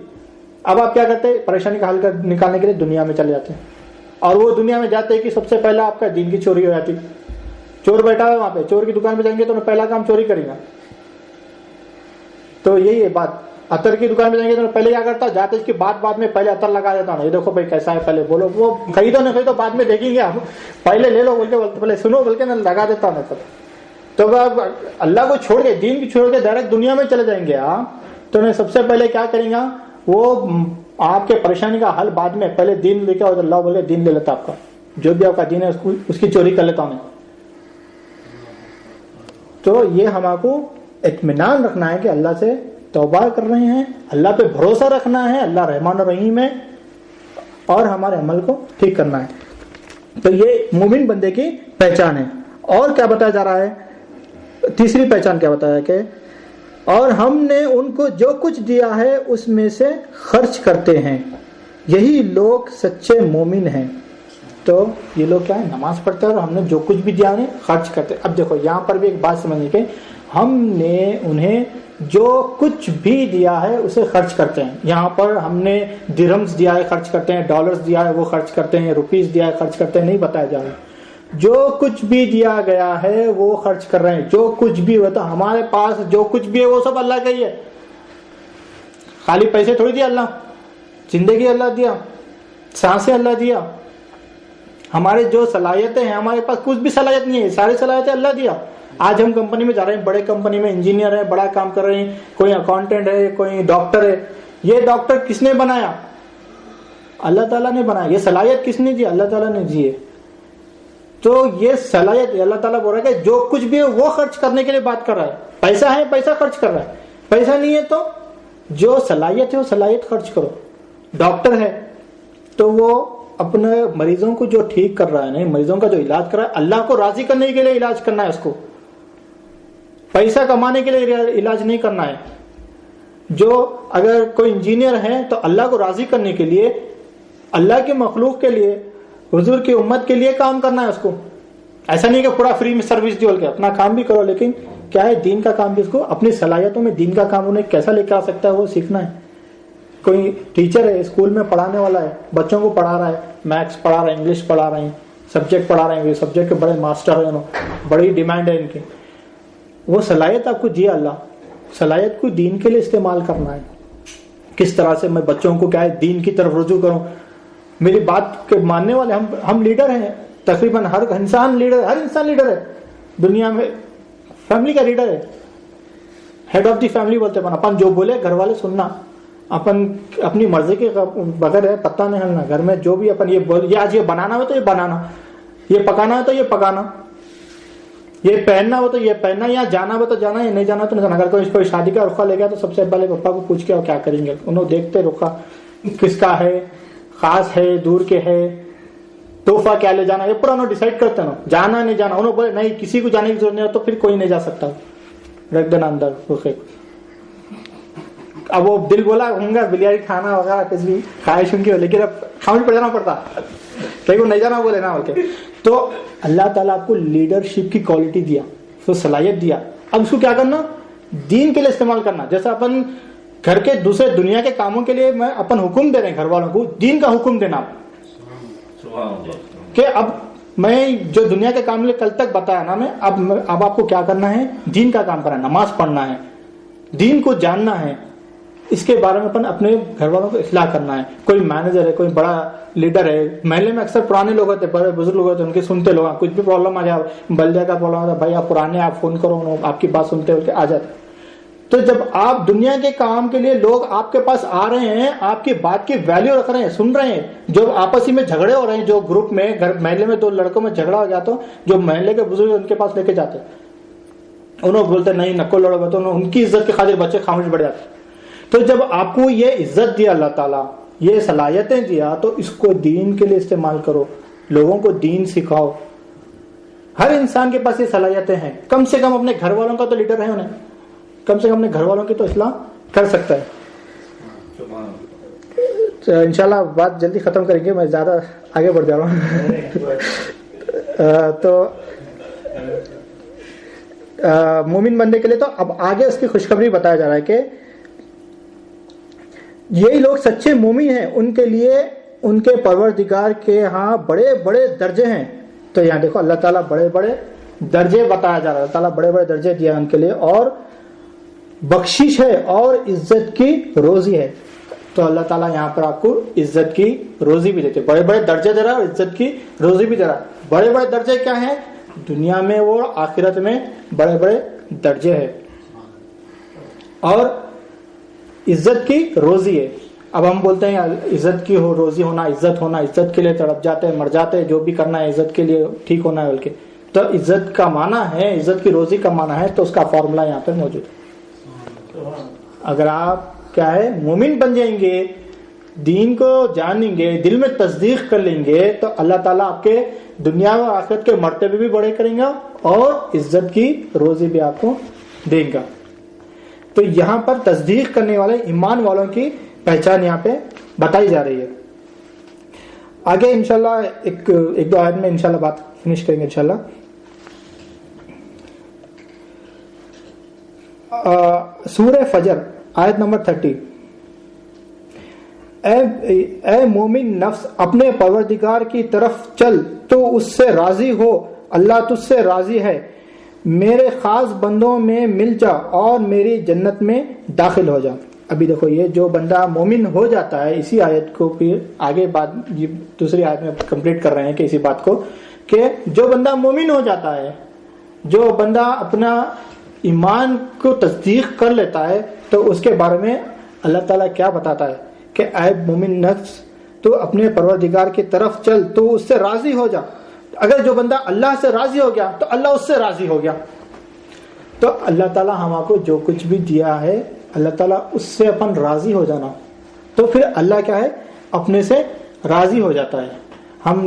Speaker 1: اب آپ کیا کرتے ہیں, پریشانی کا حل نکالنے کے لیے دنیا میں چلے جاتے ہیں, اور وہ دنیا میں جاتے ہیں کہ سب سے پہلا آپ کا دین کی چوری ہو جاتی. چور بیٹھا ہے وہاں پہ, چور کی دکان پہ جائیں گے تو پہلا کام چوری کرے گا. تو یہی ہے بات. عطر کی دکان پہ جائیں گے تو پہلے کیا کرتا, جاتے اس کی بات میں پہلے عطر لگا دیتا ہوں, یہ دیکھو بھائی کیسا ہے, پہلے بولو, وہ خریدو نہیں خریدو بعد میں دیکھیں گے, پہلے لے لو بول کے, پہلے سنو بول کے میں لگا دیتا ہوں. تو اب اللہ کو چھوڑ کے, دین کو چھوڑ کے ڈائریکٹ دنیا میں چلے جائیں گے تو میں سب سے پہلے کیا کریں گا, وہ آپ کے پریشانی کا حل بعد میں, پہلے دین لے کے, اور اللہ بولے دین لے لیتا آپ کا, جو بھی آپ کا دین ہے اس کی چوری کر لیتا ہوں. تو یہ ہم آپ کو اطمینان رکھنا ہے کہ اللہ سے توبہ کر رہے ہیں, اللہ پہ بھروسہ رکھنا ہے, اللہ رحمان الرحیم ہے, اور ہمارے عمل کو ٹھیک کرنا ہے. تو یہ مومن بندے کی پہچان ہے. اور کیا بتایا جا رہا ہے, تیسری پہچان کیا بتایا کہ اور ہم نے ان کو جو کچھ دیا ہے اس میں سے خرچ کرتے ہیں, یہی لوگ سچے مومن ہیں. تو یہ لوگ کیا ہے, نماز پڑھتے ہیں اور ہم نے جو کچھ بھی دیا انہیں خرچ کرتے. اب دیکھو یہاں پر بھی ایک بات سمجھنے کے, ہم نے انہیں جو کچھ بھی دیا ہے اسے خرچ کرتے ہیں. یہاں پر ہم نے درہمز دیا ہے خرچ کرتے ہیں, ڈالرز دیا ہے وہ خرچ کرتے ہیں, روپیز دیا ہے خرچ کرتے ہیں, نہیں بتایا جا رہا. جو کچھ بھی دیا گیا ہے وہ خرچ کر رہے ہیں. جو کچھ بھی ہوتا ہمارے پاس جو کچھ بھی ہے وہ سب اللہ کا ہی ہے. خالی پیسے تھوڑی دیا اللہ, زندگی اللہ دیا, سانسیں اللہ دیا, ہمارے جو صلاحیتیں ہیں, ہمارے پاس کچھ بھی صلاحیت نہیں ہے, ساری صلاحیتیں اللہ دیا. آج ہم کمپنی میں جا رہے ہیں, بڑے کمپنی میں انجینئر ہے, بڑا کام کر رہے ہیں, کوئی اکاؤنٹنٹ ہے, کوئی ڈاکٹر ہے. یہ ڈاکٹر کس نے بنایا, اللہ تعالیٰ نے بنایا. یہ صلاحیت کس نے دی, اللہ تعالیٰ نے دی ہے. تو یہ صلاحیت اللہ تعالیٰ بول رہا ہے کہ جو کچھ بھی ہے وہ خرچ کرنے کے لیے بات کر رہا ہے. پیسہ ہے پیسہ خرچ کر رہا ہے, پیسہ نہیں ہے تو جو صلاحیت ہے وہ صلاحیت خرچ کرو. ڈاکٹر ہے تو وہ اپنے مریضوں کو جو ٹھیک کر رہا ہے, نہیں مریضوں کا جو علاج کر رہا ہے, اللہ کو راضی کرنے کے لیے علاج کرنا ہے اس کو. پیسہ کمانے کے لیے علاج نہیں کرنا ہے. جو اگر کوئی انجینئر ہے تو اللہ کو راضی کرنے کے لیے, اللہ کے مخلوق کے لیے, حضور کی امت کے لیے کام کرنا ہے اس کو. ایسا نہیں کہ پورا فری میں سروس دیول کے اپنا کام بھی کرو, لیکن کیا ہے دین کا کام بھی اس کو اپنی صلاحیتوں میں دین کا کام انہیں کیسا لے کے آ سکتا ہے وہ سیکھنا ہے. کوئی ٹیچر ہے اسکول میں پڑھانے والا ہے, بچوں کو پڑھا رہا ہے, میتھس پڑھا رہا ہے, انگلش پڑھا رہے ہیں, سبجیکٹ پڑھا رہے ہیں, سبجیکٹ کے بڑے ماسٹر ہیں, بڑی ڈیمانڈ ہے ان کی. وہ صلاحیت آپ کو دیا اللہ, صلاحیت کو دین کے لیے استعمال کرنا ہے. کس طرح سے میں بچوں کو کیا ہے دین کی طرف رجوع کروں. میری بات کے ماننے والے ہم لیڈر ہیں, تقریباً ہر انسان لیڈر ہے دنیا میں, فیملی کا لیڈر ہے, ہیڈ آف دی فیملی بولتے ہیں. اپن جو بولے گھر والے سننا, اپن اپنی مرضی کے بغیر ہے پتہ نہیں ہلنا. گھر میں جو بھی اپن یہ آج یہ بنانا ہو تو یہ بنانا, یہ پکانا ہو تو یہ پکانا, یہ پہننا ہو تو یہ پہننا, یا جانا ہو تو جانا, یا نہیں جانا تو نہیں جانا. اگر کوئی شادی کا رخا لے گیا تو سب سے پہلے پپا کو پوچھ کے کیا کریں گے, انہوں دیکھتے رخا کس کا ہے, خاص ہے, دور کے ہے, تحفہ کیا لے جانا, یہ پورا انہوں ڈیسائیڈ کرتے ہیں. جانا نہیں جانا, انہوں بولے نہیں کسی کو جانے کی ضرورت نہیں ہو تو پھر کوئی نہیں جا سکتا, رکھ دینا اندر رخے. اب وہ دل بولا ہوں گا بریانی کھانا ہوگا, کچھ بھی خواہش ان کی, لیکن اب خاموش پڑ جانا پڑتا کہ وہ نہیں جانا بولے نا بول کے. تو اللہ تعالیٰ آپ کو لیڈرشپ کی کوالٹی دیا, تو صلاحیت دیا. اب اس کو کیا کرنا, دین کے لیے استعمال کرنا. جیسا اپن گھر کے دوسرے دنیا کے کاموں کے لیے میں اپن حکم دے رہے ہیں گھر والوں کو, دین کا حکم دینا کہ اب میں جو دنیا کے کام کل تک بتایا نا, میں اب آپ کو کیا کرنا ہے, دین کا کام کرنا ہے, نماز پڑھنا ہے, دین کو جاننا ہے. اس کے بارے میں اپن اپنے گھر والوں کو اصلاح کرنا ہے. کوئی مینیجر ہے, کوئی بڑا لیڈر ہے, محلے میں اکثر پرانے لوگ ہوتے, بڑے بزرگ لوگ ہوتے, ان کے سنتے لوگ, کچھ بھی پرابلم آ جائے, بلدیہ کا پرابلم آتا ہے, بھائی آپ پرانے, آپ فون کرو, آپ کی بات سنتے ہوتے آ جاتے. تو جب آپ دنیا کے کام کے لیے لوگ آپ کے پاس آ رہے ہیں, آپ کی بات کی ویلیو رکھ رہے ہیں, سن رہے ہیں, جو آپسی میں جھگڑے ہو رہے ہیں, جو گروپ میں محلے میں دو لڑکوں میں جھگڑا ہو جاتا, جو محلے کے بزرگ ان کے پاس لے کے جاتے, انہوں بولتے نہیں نکو لڑو, تو ان کی عزت کے خاطر بچے خاموش بڑھ جاتے. تو جب آپ کو یہ عزت دیا اللہ تعالیٰ, یہ صلاحیتیں دیا, تو اس کو دین کے لیے استعمال کرو, لوگوں کو دین سکھاؤ. ہر انسان کے پاس یہ صلاحیتیں ہیں. کم سے کم اپنے گھر والوں کا تو لیڈر ہے, انہیں کم سے کم اپنے گھر والوں کی تو اصلاح کر سکتا ہے. انشاءاللہ بات جلدی ختم کریں گے, میں زیادہ آگے بڑھ جا رہا ہوں. تو مومن بندے کے لیے تو اب آگے اس کی خوشخبری بتایا جا رہا ہے کہ یہی لوگ سچے مومن ہیں, ان کے لیے ان کے پروردگار کے ہاں بڑے بڑے درجے ہیں. تو یہاں دیکھو اللہ تعالیٰ بڑے بڑے درجے بتایا جا رہا ہے, اللہ تعالیٰ بڑے بڑے درجے دیا ان کے لیے, اور بخشش ہے اور عزت کی روزی ہے. تو اللہ تعالیٰ یہاں پر آپ کو عزت کی روزی بھی دیتے, بڑے بڑے درجے دے رہا ہے اور عزت کی روزی بھی دے رہا ہے. بڑے بڑے درجے کیا ہیں, دنیا میں وہ آخرت میں بڑے بڑے درجے ہیں, اور عزت کی روزی ہے. اب ہم بولتے ہیں عزت کی روزی ہونا, عزت ہونا, عزت کے لیے تڑپ جاتے ہیں, مر جاتے ہیں, جو بھی کرنا ہے عزت کے لیے ٹھیک ہونا ہے بلکہ. تو عزت کا معنی ہے, عزت کی روزی کا معنی ہے, تو اس کا فارمولا یہاں پر موجود ہے. اگر آپ کیا ہے مومن بن جائیں گے, دین کو جانیں گے, دل میں تصدیق کر لیں گے, تو اللہ تعالیٰ آپ کے دنیا و آخرت کے مرتبے بھی بڑے کریں گا, اور عزت کی روزی بھی آپ کو دیں گا. تو یہاں پر تصدیق کرنے والے ایمان والوں کی پہچان یہاں پہ بتائی جا رہی ہے. آگے انشاءاللہ ایک دو آیت میں انشاءاللہ بات فنش کریں گے انشاءاللہ. سورہ فجر آیت نمبر 30. اے مومن نفس, اپنے پروردگار کی طرف چل تو اس سے راضی ہو, اللہ تجھ سے راضی ہے. میرے خاص بندوں میں مل جا اور میری جنت میں داخل ہو جا. ابھی دیکھو یہ جو بندہ مومن ہو جاتا ہے, اسی آیت کو پھر آگے بات دوسری آیت میں کمپلیٹ کر رہے ہیں کہ اسی بات کو, کہ جو بندہ مومن ہو جاتا ہے, جو بندہ اپنا ایمان کو تصدیق کر لیتا ہے, تو اس کے بارے میں اللہ تعالیٰ کیا بتاتا ہے کہ اے مومن نفس, تو اپنے پروردگار کی طرف چل, تو اس سے راضی ہو جا. اگر جو بندہ اللہ سے راضی ہو گیا تو اللہ اس سے راضی ہو گیا. تو اللہ تعالیٰ ہم کو جو کچھ بھی دیا ہے, اللہ تعالیٰ اس سے اپن راضی ہو جانا, تو پھر اللہ کیا ہے اپنے سے راضی ہو جاتا ہے. ہم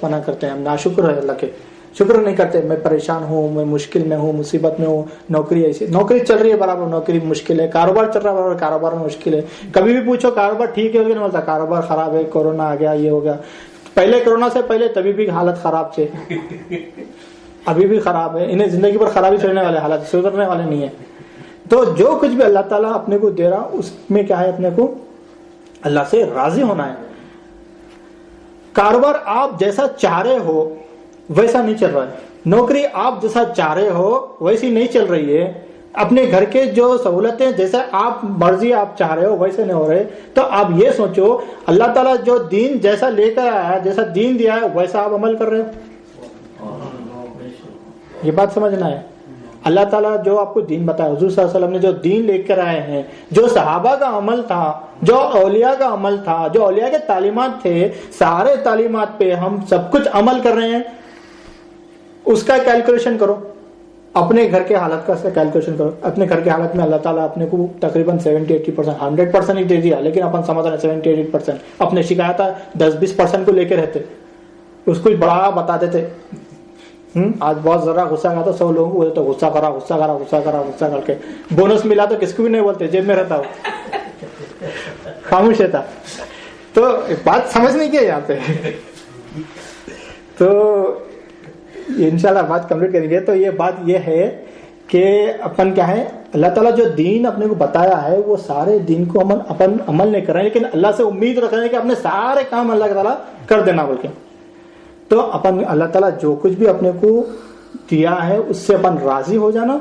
Speaker 1: پناہ کرتے ہیں. ہم ناشکر ہے اللہ کے, شکر نہیں کرتے. میں پریشان ہوں, میں مشکل میں ہوں, مصیبت میں ہوں, نوکری ایسی, نوکری چل رہی ہے برابر نوکری مشکل ہے, کاروبار چل رہا ہے برابر کاروبار میں مشکل ہے. کبھی بھی پوچھو کاروبار ٹھیک ہے کہ نہیں, بولتا کاروبار خراب ہے, کورونا آ گیا, یہ ہو گیا. پہلے کورونا سے پہلے تبھی بھی حالت خراب تھے, ابھی بھی خراب ہے. انہیں زندگی پر خرابی چلنے والے, حالات سدھرنے والے نہیں ہے. تو جو کچھ بھی اللہ تعالیٰ اپنے کو دے رہا اس میں کیا ہے, اپنے کو اللہ سے راضی ہونا ہے. کاروبار آپ جیسا چاہ رہے ہو ویسا نہیں چل رہا ہے, نوکری آپ جیسا چاہ رہے ہو ویسی نہیں چل رہی ہے, اپنے گھر کے جو سہولتیں جیسے آپ مرضی آپ چاہ رہے ہو ویسے نہیں ہو رہے. تو آپ یہ سوچو اللہ تعالیٰ جو دین جیسا لے کر آیا ہے, جیسا دین دیا ہے ویسا آپ عمل کر رہے ہو. یہ بات سمجھنا ہے. اللہ تعالیٰ جو آپ کو دین بتایا, حضور صلی اللہ علیہ وسلم نے جو دین لے کر آئے ہیں, جو صحابہ کا عمل تھا, جو اولیاء کا عمل تھا, جو اولیاء کے تعلیمات تھے, سارے تعلیمات پہ ہم سب کچھ عمل کر رہے ہیں. اس کا کیلکولیشن کرو, اپنے گھر کے حالت کا کیلکولیشن کرو. اپنے گھر کے حالت میں اللہ تعالیٰ اپنے کو تقریباً 70-80%, 100% ہی دے دیا, لیکن اپن سمجھ رہے 70-80%. اپنے شکایت 10-20% کو لے کے رہتے, اس کو بڑا بتا دیتے. آج بہت ذرا غصہ آیا تو 100 لوگوں کو بولتے غصہ کر کے. بونس ملا تو کس کو بھی نہیں بولتے, جیب میں رہتا ہو, خاموش رہتا. تو بات سمجھنے کی ہے یہاں پہ. تو انشاءاللہ بات کمپلیٹ کریں گے. تو یہ بات یہ ہے کہ اپن کیا ہے, اللہ تعالیٰ جو دین اپنے کو بتایا ہے وہ سارے دین کو اپن عمل نہیں کر رہے ہیں, لیکن اللہ سے امید رکھ رہے ہیں کہ اپنے سارے کام اللہ تعالیٰ کر دینا بول کے. تو اپن اللہ تعالیٰ جو کچھ بھی اپنے کو دیا ہے اس سے اپن راضی ہو جانا.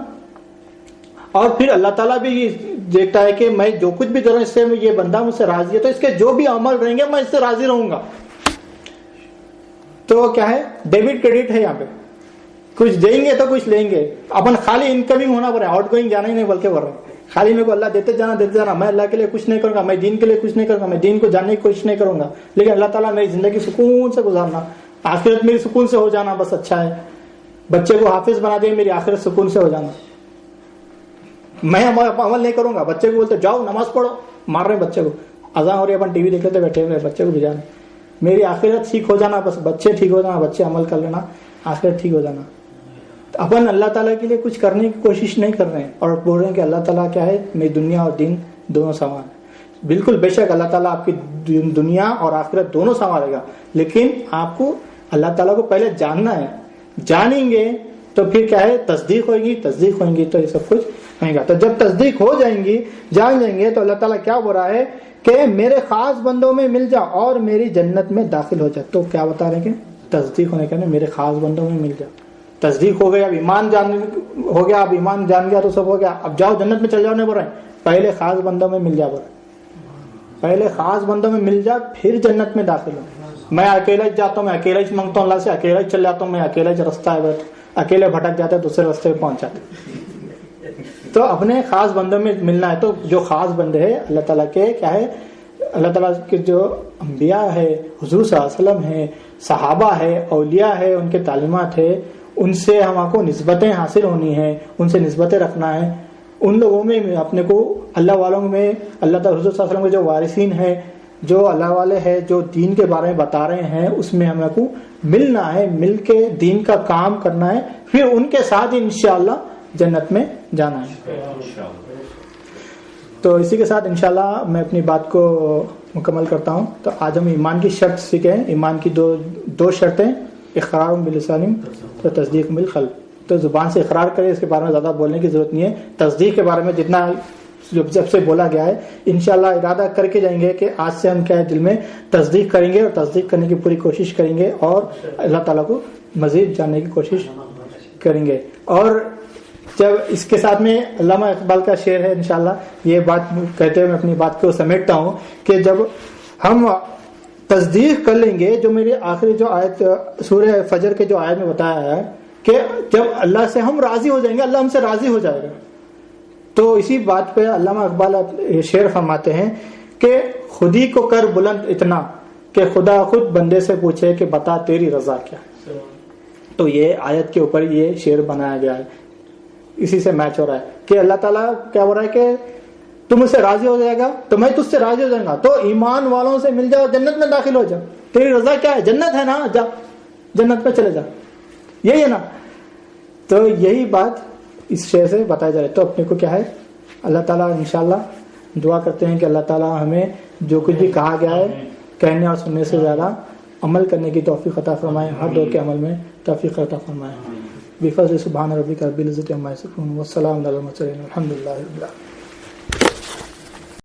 Speaker 1: اور پھر اللہ تعالیٰ بھی دیکھتا ہے کہ میں جو کچھ بھی کروں اس سے یہ بندہ مجھ سے راضی ہے, تو اس کے جو بھی عمل رہیں گے میں اس سے راضی رہوں گا. تو کیا ہے, ڈیبٹ کریڈٹ ہے یہاں پہ, کچھ دیں گے تو کچھ لیں گے. اپن خالی انکمنگ ہونا پڑے, آؤٹ گوئنگ جانا ہی نہیں بلکہ بول رہے ہیں. خالی میرے کو اللہ دیتے جانا, میں اللہ کے لیے کچھ نہیں کروں گا, میں دین کے لیے کچھ نہیں کروں گا, میں دین کو جاننے کی کوشش نہیں کروں گا, لیکن اللہ تعالیٰ میری زندگی سکون سے گزارنا, آخرت میری سکون سے ہو جانا بس اچھا ہے. بچے کو حافظ بنا دے, میری آخرت سکون سے ہو جانا. میں عمل نہیں کروں گا, بچے کو بولتے جاؤ نماز پڑھو, مار رہے بچے کو, اذان ہو رہی ہے اپن ٹی وی دیکھ لیتے بیٹھے ہوئے, بچے کو بھجانا. میری آخرت ٹھیک ہو جانا بس, بچے ٹھیک ہو جانا, بچے عمل کر لینا, آخرت ٹھیک ہو جانا. اپن اللہ تعالیٰ کے لیے کچھ کرنے کی کوشش نہیں کر رہے ہیں اور بول رہے ہیں کہ اللہ تعالیٰ کیا ہے, میری دنیا اور دین دونوں سامان. بالکل بے شک اللہ تعالیٰ آپ کی دنیا اور آخرت دونوں سنبھالے گا, لیکن آپ کو اللہ تعالیٰ کو پہلے جاننا ہے. جانیں گے تو پھر کیا ہے, تصدیق ہوگی تو یہ سب کچھ ہوئے گا. تو جب تصدیق ہو جائیں گی, جان جائیں گے, تو اللہ تعالیٰ کیا بول رہا ہے کہ میرے خاص بندوں میں مل جا اور میری جنت میں داخل ہو جا. تو کیا بتا رہے ہیں کہ تصدیق ہونے کے بعد میرے خاص بندوں میں مل جا. تصدیق ہو گئی, اب ایمان جان ہو گیا, اب ایمان جان گیا تو سب ہو گیا, اب جاؤ جنت میں چل جاؤ. نہیں بول رہے ہیں پہلے خاص بندوں میں مل جا, بول رہے پہلے خاص بندوں میں مل جا پھر جنت میں داخل ہو. میں اکیلا ہی جاتا ہوں, میں اکیلا ہی مانگتا ہوں اللہ سے, اکیلا ہی چل جاتا ہوں, میں اکیلا ہی رستہ ہے, اکیلے بھٹک جاتے ہیں, دوسرے رستے پہ پہنچ جاتے. تو اپنے خاص بندوں میں ملنا ہے. تو جو خاص بندے ہیں اللہ تعالیٰ کے کیا ہے, اللہ تعالیٰ کے جو انبیاء ہے, حضور صلی اللہ علیہ وسلم ہے, صحابہ ہے, اولیاء ہے, ان کے تعلیمات ہے, ان سے ہم کو نسبتیں حاصل ہونی ہیں, ان سے نسبتیں رکھنا ہے. ان لوگوں میں اپنے کو اللہ والوں میں اللہ تعالیٰ حضور صلی اللہ علیہ وسلم کے جو وارثین ہیں, جو اللہ والے ہیں, جو دین کے بارے میں بتا رہے ہیں, اس میں ہمیں کو ملنا ہے, مل کے دین کا کام کرنا ہے, پھر ان کے ساتھ انشاءاللہ جنت میں جانا ہے. تو اسی کے ساتھ انشاءاللہ میں اپنی بات کو مکمل کرتا ہوں. تو آج ہم ایمان کی شرط سیکھیں. ایمان کی دو شرطیں, اقرار باللسان و تصدیق بالقلب. تو زبان سے اقرار کرے, اس کے بارے میں زیادہ بولنے کی ضرورت نہیں ہے. تصدیق کے بارے میں جتنا جب سے بولا گیا ہے انشاءاللہ ارادہ کر کے جائیں گے کہ آج سے ہم کیا ہے دل میں تصدیق کریں گے, اور تصدیق کرنے کی پوری کوشش کریں گے, اور اللہ تعالیٰ کو مزید جاننے کی کوشش کریں گے. اور جب اس کے ساتھ میں علامہ اقبال کا شعر ہے, انشاءاللہ یہ بات کہتے ہوئے میں اپنی بات کو سمیٹتا ہوں کہ جب ہم تصدیق کر لیں گے, جو میری آخری جو آیت سورہ فجر کے جو آیت میں بتایا ہے کہ جب اللہ سے ہم راضی ہو جائیں گے, اللہ ہم سے راضی ہو جائے گا. تو اسی بات پہ علامہ اقبال شعر فرماتے ہیں کہ خودی کو کر بلند اتنا کہ خدا خود بندے سے پوچھے کہ بتا تیری رضا کیا. تو یہ آیت کے اوپر یہ شعر بنایا گیا ہے, اسی سے میچ ہو رہا ہے کہ اللہ تعالیٰ کیا ہو رہا ہے کہ تو مجھ سے راضی ہو جائے گا تو میں تجھ سے راضی ہو جاؤں گا، تو ایمان والوں سے مل جاؤ، جنت میں داخل ہو جاؤ، تیری رضا کیا ہے؟ جنت ہے نا، جا جنت میں چلے جا، یہی ہے نا. تو یہی بات اس شے سے بتایا جا رہا ہے. تو اپنے کو کیا ہے، اللہ تعالیٰ انشاءاللہ دعا کرتے ہیں کہ اللہ تعالیٰ ہمیں جو کچھ بھی کہا گیا ہے کہنے اور سننے سے زیادہ عمل کرنے کی توفیق عطا فرمائے، ہر دور کے عمل میں توفیق عطا فرمائے. بفضل سبحان ربک رب العزۃ عما یصفون والسلام علی المرسلین والحمد للہ رب العالمین.